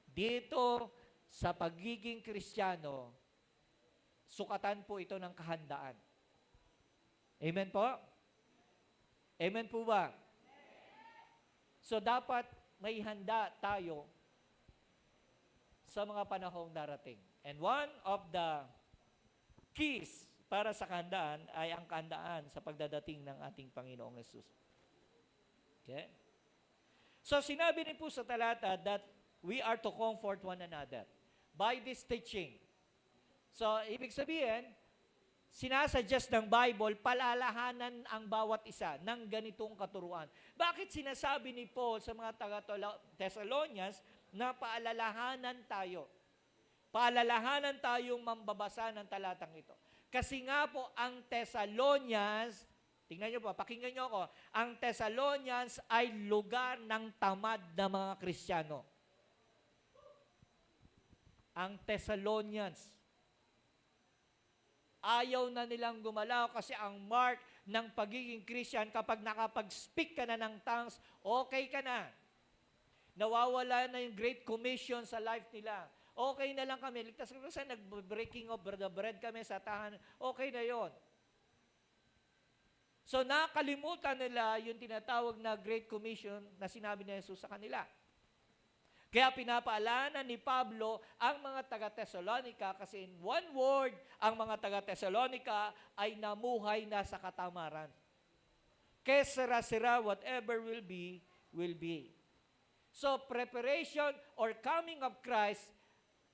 dito sa pagiging Kristiyano, sukatan po ito ng kahandaan. Amen po? Amen po ba? So dapat may handa tayo sa mga panahong darating. And one of the keys para sa kahandaan ay ang kahandaan sa pagdadating ng ating Panginoong Yesus. Okay? So sinabi rin po sa talata that we are to comfort one another by this teaching. So ibig sabihin, sinasuggest ng Bible, palalahanan ang bawat isa ng ganitong katuruan. Bakit sinasabi ni Paul sa mga taga-Thessalonians na paalalahanan tayo? Paalalahanan tayong mambabasa ng talatang ito. Kasi nga po, ang Thessalonians, tingnan nyo po, pakinggan nyo ako, ang Thessalonians ay lugar ng tamad na mga Kristiyano. Ang Thessalonians, ayaw na nilang gumalaw kasi ang mark ng pagiging Christian, kapag nakapag-speak ka na ng tongues, okay ka na. Nawawala na yung Great Commission sa life nila. Okay na lang kami. Ligtas kami sa nag-breaking of the bread kami sa tahanan. Okay na yon. So nakalimutan nila yung tinatawag na Great Commission na sinabi ni Jesus sa kanila. Kaya pinapaalanan ni Pablo ang mga taga-Thessalonica kasi in one word, ang mga taga-Thessalonica ay namuhay na sa katamaran. Kaya sira-sira, whatever will be, will be. So preparation or coming of Christ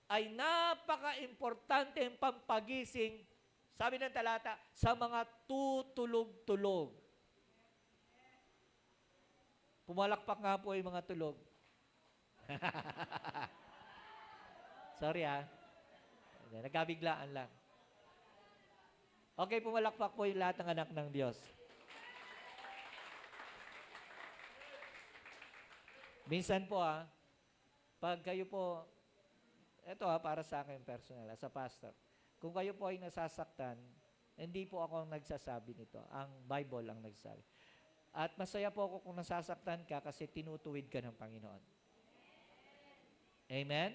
ay napaka-importante ang pampagising, sabi ng talata, sa mga tutulog-tulog. Pumalakpak nga po yung mga tulog. Sorry nagkabiglaan lang. Okay, pumalakpak po yung lahat ng anak ng Diyos. Minsan po pag kayo po, ito para sa akin personal, as a pastor, kung kayo po ay nasasaktan, hindi po ako ang nagsasabi nito. Ang Bible ang nagsasabi. At masaya po ako kung nasasaktan ka kasi tinutuwid ka ng Panginoon. Amen?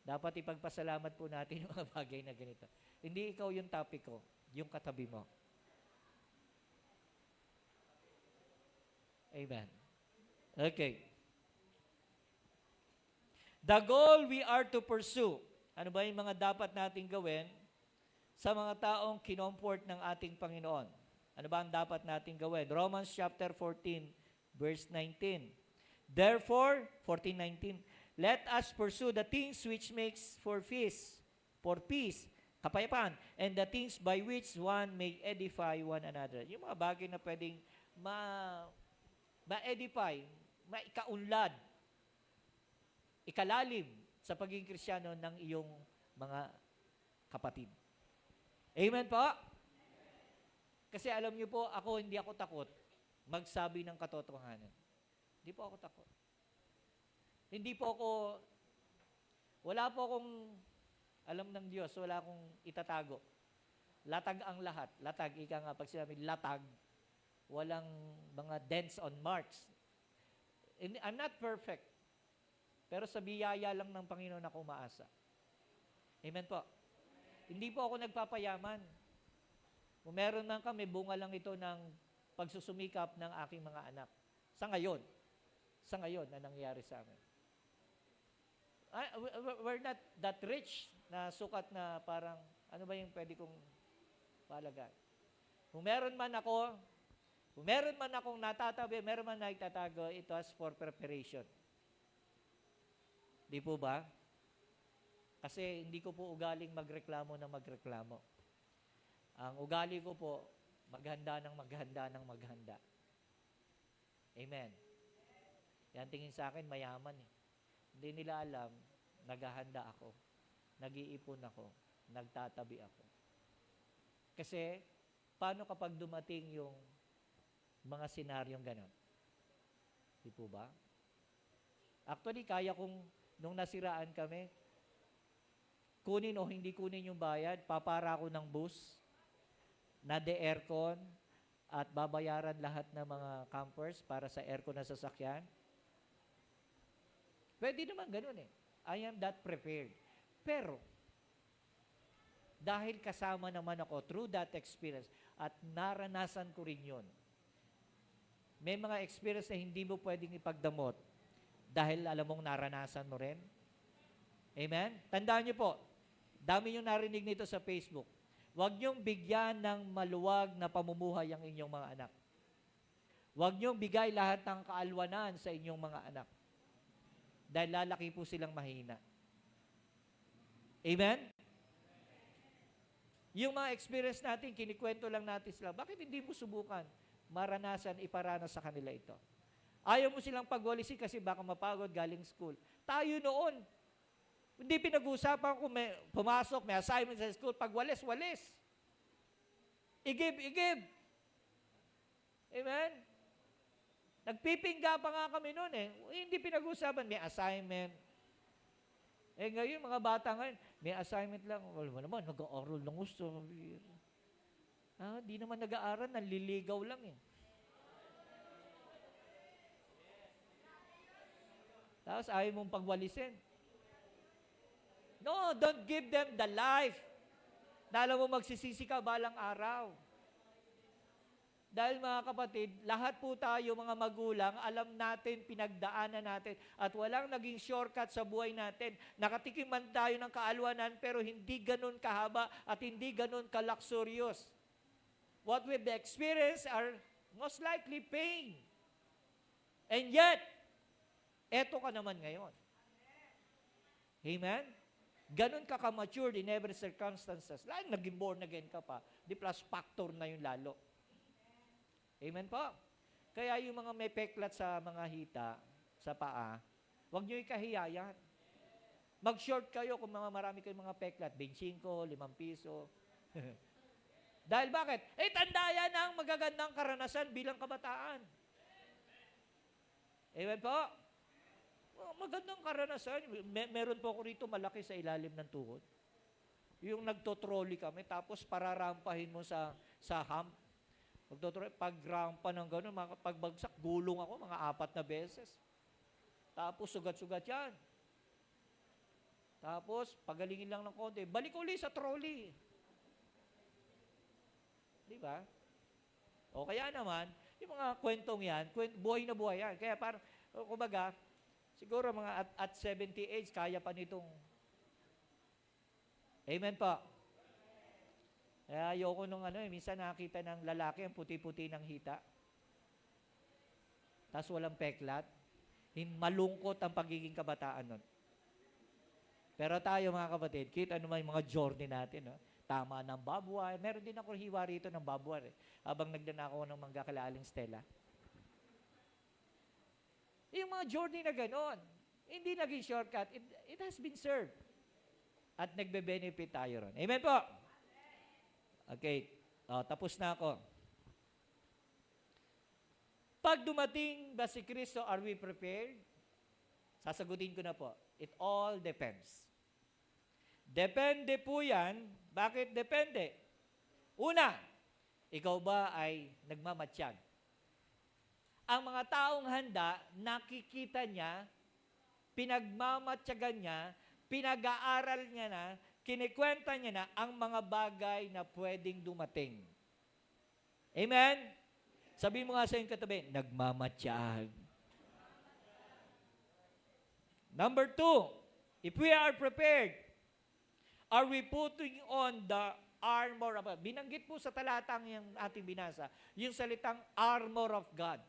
Dapat ipagpasalamat po natin yung mga bagay na ganito. Hindi ikaw yung topic ko, yung katabi mo. Amen. Okay. The goal we are to pursue. Ano ba yung mga dapat nating gawin sa mga taong kinomfort ng ating Panginoon? Ano ba ang dapat nating gawin? Romans chapter 14, verse 19. Therefore, 14:19, let us pursue the things which makes for peace, kapayapaan, and the things by which one may edify one another. Yung mga bagay na pwedeng ma-edify, maikaunlad, ikalalim sa pagiging Kristiyano ng iyong mga kapatid. Amen po? Kasi alam niyo po, hindi ako takot magsabi ng katotohanan. Hindi po ako takot. Wala po akong alam ng Diyos, wala akong itatago. Latag ang lahat. Latag, ika nga, pag sinabi latag, walang mga dents on marks. I'm not perfect. Pero sa biyaya lang ng Panginoon ako umaasa. Amen po. Hindi po ako nagpapayaman. Kung meron man kami, bunga lang ito ng pagsusumikap ng aking mga anak. Sa ngayon na nangyayari sa amin. We're not that rich na sukat na parang, ano ba yung pwede kong palagay? Kung meron man akong natatabi, meron man naitatago, it was for preparation. Di po ba? Kasi hindi ko po ugaling magreklamo. Ang ugali ko po, maghanda. Amen. Yan tingin sa akin, mayaman eh. Hindi nila alam, naghahanda ako, nag-iipon ako, nagtatabi ako. Kasi, Paano kapag dumating yung mga senaryong ganon? Di po ba? Actually, kaya kong, nung nasiraan kami, kunin o hindi kunin yung bayad, papara ako ng bus, na de-aircon, at babayaran lahat ng mga campers para sa aircon na sasakyan. Pwede naman ganun eh. I am that prepared. Pero, dahil kasama naman ako through that experience at naranasan ko rin yun, may mga experience na hindi mo pwedeng ipagdamot dahil alam mong naranasan mo rin. Amen? Tandaan niyo po, dami yung narinig nito sa Facebook. Huwag niyong bigyan ng maluwag na pamumuhay ang inyong mga anak. Huwag niyong bigay lahat ng kaalwanan sa inyong mga anak. Dahil lalaki po silang mahina. Amen? Yung mga experience natin, kinikwento lang natin sila. Bakit hindi mo subukan? Maranasan, iparanas sa kanila ito. Ayaw mo silang pagwalisin kasi baka mapagod galing school. Tayo noon, hindi pinag-uusapan kung pumasok, may assignment sa school, pag walis. Igib. Amen? Nagpipingga pa nga kami noon eh. Hindi pinag-uusapan, may assignment. Eh ngayon, mga bata ngayon, may assignment lang. Wala naman, nag-aaral ng gusto. Di naman nag-aaral, nanliligaw lang eh. Tapos ayaw mong pagwalisin. No, don't give them the life. Dahil mo magsisisi ka balang araw. Dahil mga kapatid, lahat po tayo mga magulang, alam natin, pinagdaanan natin, at walang naging shortcut sa buhay natin. Nakatikim man tayo ng kaalwanan, pero hindi ganun kahaba at hindi ganun ka-luxurious. What we've experienced are most likely pain. And yet, eto ka naman ngayon. Amen? Ganun ka ka-matured in every circumstances. Lalo naging born again ka pa. Di plus factor na yung lalo. Amen po? Kaya yung mga may peklat sa mga hita, sa paa, huwag nyo ikahiya yan. Mag-short kayo kung marami kayong mga peklat. 25, 5 piso. Dahil bakit? Tanda yan ang magagandang karanasan bilang kabataan. Amen po? Magandang karanasan. Meron po ako rito malaki sa ilalim ng tuhod. Yung nagtotrolley kami, tapos pararampahin mo sa hump. Pag-rampa ng gano'n, pagbagsak, gulong ako mga 4 na beses. Tapos sugat-sugat yan. Tapos, pagalingin lang ng konti, balik uli sa trolley. Di ba? O kaya naman, yung mga kwentong yan, buhay na buhay yan. Kaya parang, kumbaga, siguro mga at 70 age, kaya pa nitong. Amen po. Kaya ayoko nung minsan nakita ng lalaki, ang puti-puti ng hita. Tapos walang peklat. Malungkot ang pagiging kabataan nun. Pero tayo mga kapatid, kita naman yung mga journey natin. No? Tama ng babwa. Meron din ako hiwa rito ng babwa. Habang nagdanako ng mangga kala Aling Stella. Yung mga journey na ganon, hindi naging shortcut. It has been served. At nagbe-benefit tayo ron. Amen po? Okay. Tapos na ako. Pag dumating ba si Kristo, are we prepared? Sasagutin ko na po. It all depends. Depende po yan. Bakit depende? Una, ikaw ba ay nagmamatsyag? Ang mga taong handa, nakikita niya, pinagmamatsyagan niya, pinag-aaral niya na, kinikwenta niya na ang mga bagay na pwedeng dumating. Amen? Sabi mo nga sa iyong katabi, nagmamatsyag. Number 2, if we are prepared, are we putting on the armor of God? Binanggit po sa talatang yung ating binasa, yung salitang armor of God.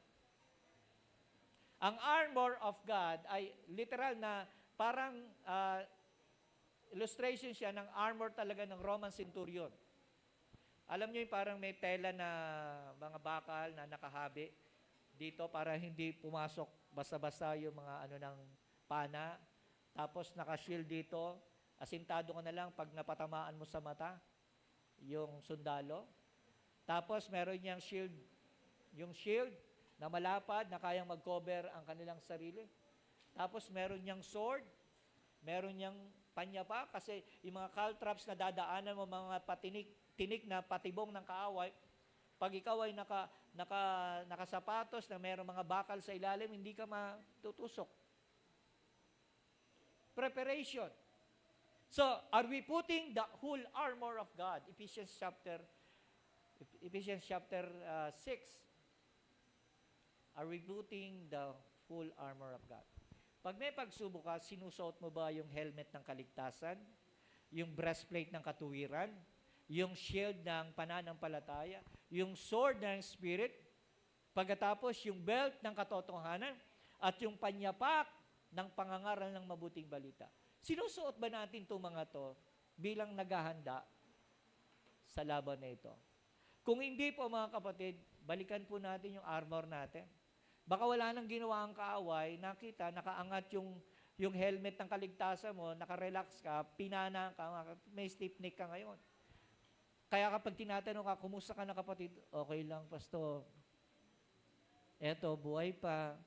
Ang armor of God ay literal na parang illustration siya ng armor talaga ng Roman centurion. Alam niyo yung parang may tela na mga bakal na nakahabi dito para hindi pumasok basta-basta yung mga ng pana. Tapos naka-shield dito. Asintado ka na lang pag napatamaan mo sa mata yung sundalo. Tapos meron niyang shield, yung shield na malapad na kayang mag-cover ang kanilang sarili. Tapos meron niyang sword, meron niyang panyapa kasi yung mga caltrops na dadaanan mo, mga tinik na patibong ng kaaway, pag ikaw ay nakasapatos na mayroong mga bakal sa ilalim, hindi ka matutusok. Preparation. So, are we putting the whole armor of God? Ephesians chapter 6. Are we putting the full armor of God? Pag may pagsubok ka, sinusuot mo ba yung helmet ng kaligtasan, yung breastplate ng katuwiran, yung shield ng pananampalataya, yung sword ng Spirit, pagkatapos yung belt ng katotohanan, at yung panyapak ng pangangaral ng mabuting balita. Sinusuot ba natin itong mga to bilang naghahanda sa laban na ito? Kung hindi po mga kapatid, balikan po natin yung armor natin. Baka wala nang ginawa ang kaaway, nakita, nakaangat yung helmet ng kaligtasan mo, nakarelax ka, pinana ka, may stiff neck ka ngayon. Kaya kapag tinatanong ka, kumusta ka na kapatid? Okay lang, pastor. Eto, buhay pa.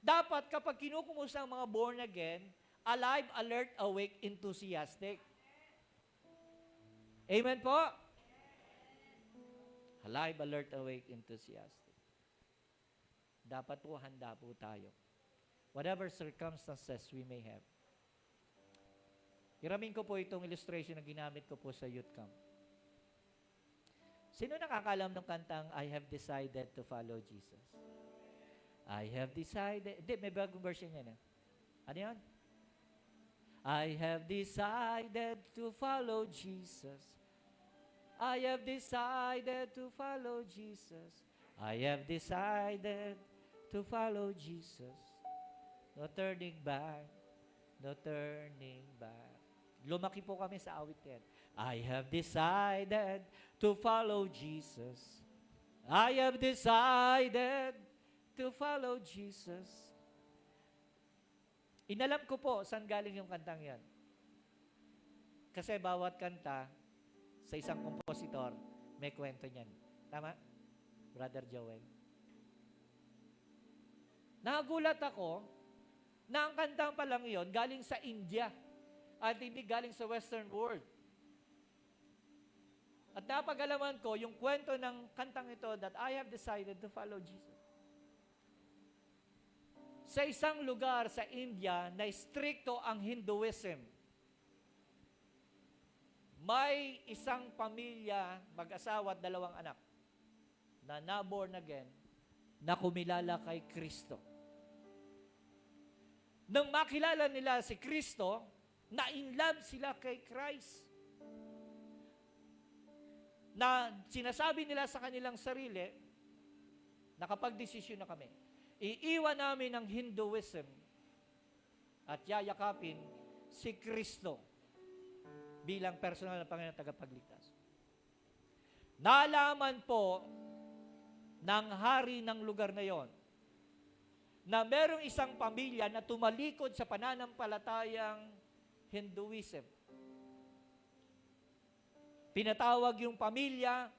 Dapat kapag kinukumusta ang mga born again, alive, alert, awake, enthusiastic. Amen po? Alive, alert, awake, enthusiastic. Dapat po handa po tayo. Whatever circumstances we may have. Iramin ko po itong illustration na ginamit ko po sa youth camp. Sino nakakalam ng kantang, I have decided to follow Jesus? I have decided. Hindi, may bagong version yan. Ano yan? I have decided to follow Jesus. I have decided to follow Jesus. I have decided to follow Jesus. No turning back. No turning back. Lumaki po kami sa awit yan. I have decided to follow Jesus. I have decided to follow Jesus. Inalam ko po saan galing yung kantang yan. Kasi bawat kanta sa isang kompositor, may kwento niyan. Tama? Brother Joel. Nagulat ako na ang kantang pa lang yon galing sa India at hindi galing sa Western world. At napag-alaman ko yung kwento ng kantang ito that I have decided to follow Jesus. Sa isang lugar sa India na stricto ang Hinduism, may isang pamilya, mag-asawa at 2 anak, na na-born again, na kumilala kay Kristo. Nang makilala nila si Kristo, na-inlove sila kay Christ. Na sinasabi nila sa kanilang sarili, nakapag-desisyon na kami. Iiwan namin ang Hinduism at yayakapin si Kristo bilang personal na Panginoon tagapagligtas. Nalaman po ng hari ng lugar na yon na merong isang pamilya na tumalikod sa pananampalatayang Hinduism. Pinatawag yung pamilya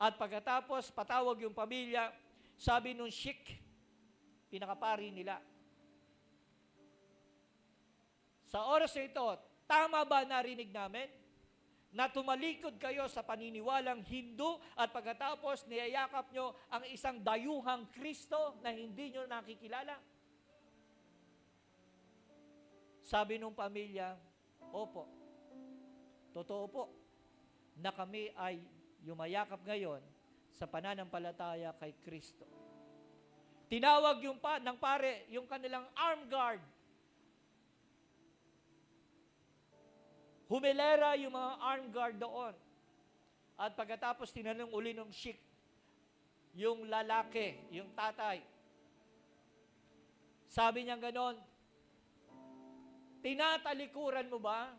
at pagkatapos patawag yung pamilya, sabi nung Sikh, pinakapari nila, sa oras na ito, tama ba narinig namin na tumalikod kayo sa paniniwalang Hindu at pagkatapos niyayakap nyo ang isang dayuhang Kristo na hindi nyo nakikilala? Sabi nung pamilya, opo, totoo po na kami ay yumayakap ngayon sa pananampalataya kay Kristo. Tinawag ng pare, yung kanilang armed guard. Humilera yung mga armed guard doon. At pagkatapos tinanong uli ng Sikh, yung lalaki, yung tatay. Sabi niya ganon, tinatalikuran mo ba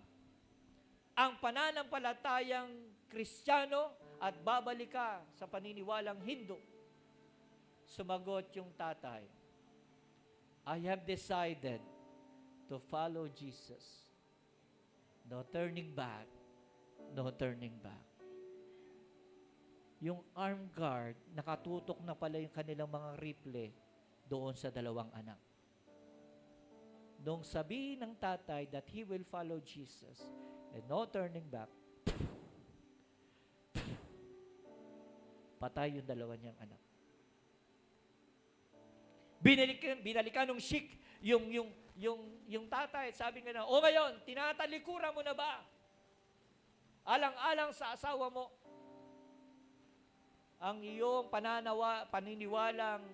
ang pananampalatayang Kristiyano at babalik ka sa paniniwalang Hindu? Sumagot yung tatay, I have decided to follow Jesus. No turning back, no turning back. yung arm guard, nakatutok na pala yung kanilang mga rifle doon sa dalawang anak. Nung sabihin ng tatay that he will follow Jesus and no turning back, patay yung dalawa niyang anak. Binalikan nung Sheik yung tatay, sabi nga na, o ngayon, tinatalikuran mo na ba? Alang-alang sa asawa mo, ang iyong paniniwalang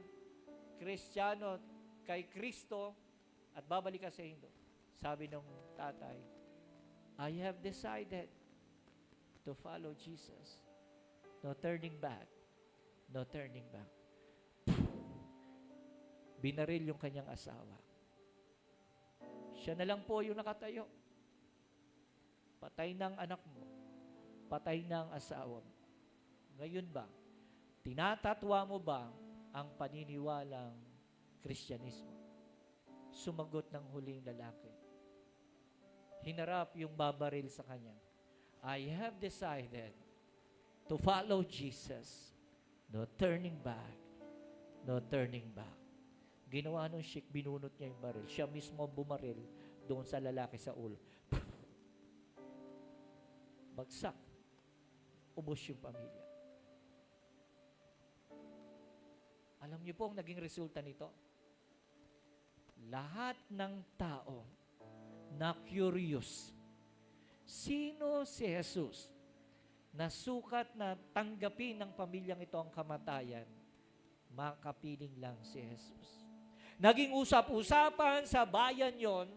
Kristiyano kay Kristo at babalik ka sa Indo. Sabi ng tatay, I have decided to follow Jesus. No turning back. No turning back. Binaril yung kanyang asawa. Siya na lang po yung nakatayo. Patay ng anak mo. Patay ng asawa mo. Ngayon ba, tinatatwa mo ba ang paniniwalang Kristyanismo? Sumagot ng huling lalaki. Hinarap yung babaril sa kanya. I have decided to follow Jesus. No turning back. No turning back. Ginawa nung Sheik, binunot niya yung baril. Siya mismo bumaril doon sa lalaki sa ulo. Bagsak. Ubos yung pamilya. Alam niyo po ang naging resulta nito? Lahat ng tao na curious, sino si Jesus na sukat na tanggapin ng pamilyang ito ang kamatayan, makapiling lang si Jesus. Naging usap-usapan sa bayan yon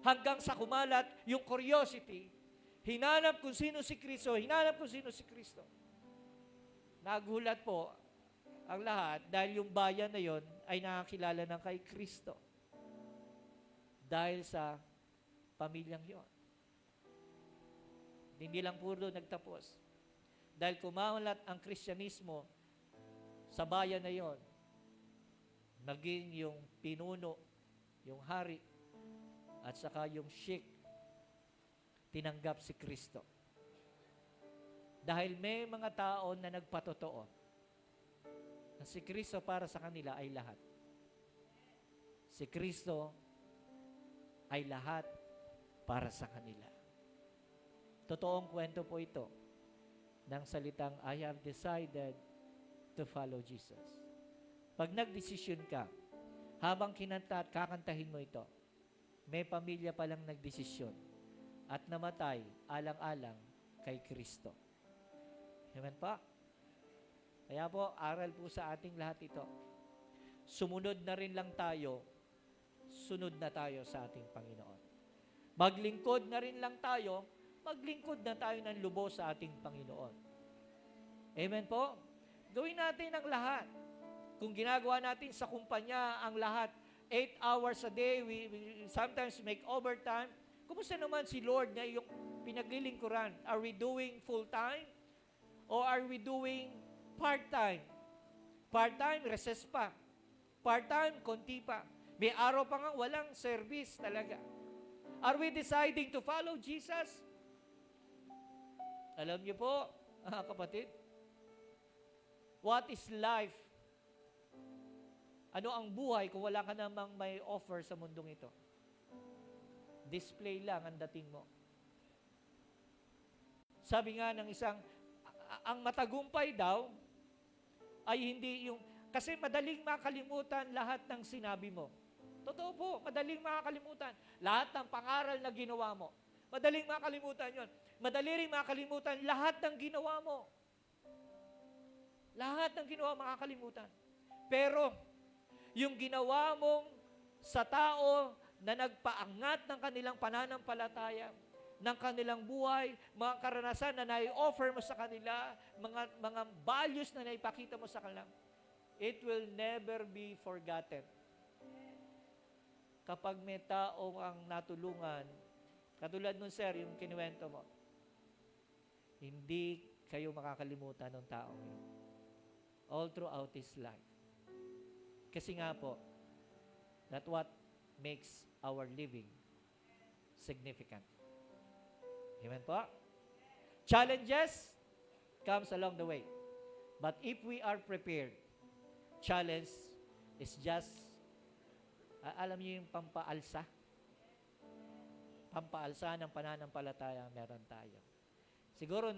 hanggang sa kumalat yung curiosity. Hinanap kung sino si Kristo, hinanap kung sino si Kristo. Nagulat po ang lahat dahil yung bayan na yon ay nakakilala ng kay Kristo. Dahil sa pamilyang yon. Hindi lang puro nagtapos. Dahil kumalat ang Kristyanismo sa bayan na yon, naging yung pinuno, yung hari, at saka yung Sheik, tinanggap si Kristo. Dahil may mga tao na nagpatotoo na si Kristo para sa kanila ay lahat. Si Kristo ay lahat para sa kanila. Totoong kwento po ito ng salitang, I have decided to follow Jesus. Pag nagdesisyon ka, habang kinanta at kakantahin mo ito, may pamilya palang nagdesisyon at namatay alang-alang kay Kristo. Amen pa? Kaya po, aral po sa ating lahat ito. Sumunod na rin lang tayo, sunod na tayo sa ating Panginoon. Maglingkod na rin lang tayo, maglingkod na tayo ng lubos sa ating Panginoon. Amen po? Gawin natin ang lahat. Kung ginagawa natin sa kumpanya ang lahat, 8 hours a day, we sometimes make overtime. Kumusta naman si Lord na yung pinaglilingkuran? Are we doing full-time? Or are we doing part-time? Part-time, recess pa. Part-time, konti pa. May araw pa nga, walang service talaga. Are we deciding to follow Jesus? Alam niyo po, kapatid, what is life? Ano ang buhay kung wala ka namang may offer sa mundong ito? Display lang ang dating mo. Sabi nga ng isang, ang matagumpay daw ay hindi yung, kasi madaling makalimutan lahat ng sinabi mo. Totoo po, madaling makakalimutan. Lahat ng pangaral na ginawa mo. Madaling makalimutan yon. Madali rin makalimutan lahat ng ginawa mo. Lahat ng ginawa makakalimutan. Pero, yung ginawa mong sa tao na nagpaangat ng kanilang pananampalataya, ng kanilang buhay, mga karanasan na nai-offer mo sa kanila, mga values na naipakita mo sa kanila, it will never be forgotten. Kapag may taong ang natulungan, katulad nun, sir, yung kinuwento mo, hindi kayo makakalimutan ng taong yun. All throughout his life. Kasi nga po, that what makes our living significant. Amen po? Challenges comes along the way. But if we are prepared, challenge is just, alam niyo yung pampaalsa? Pampaalsa ng pananampalataya meron tayo. Siguro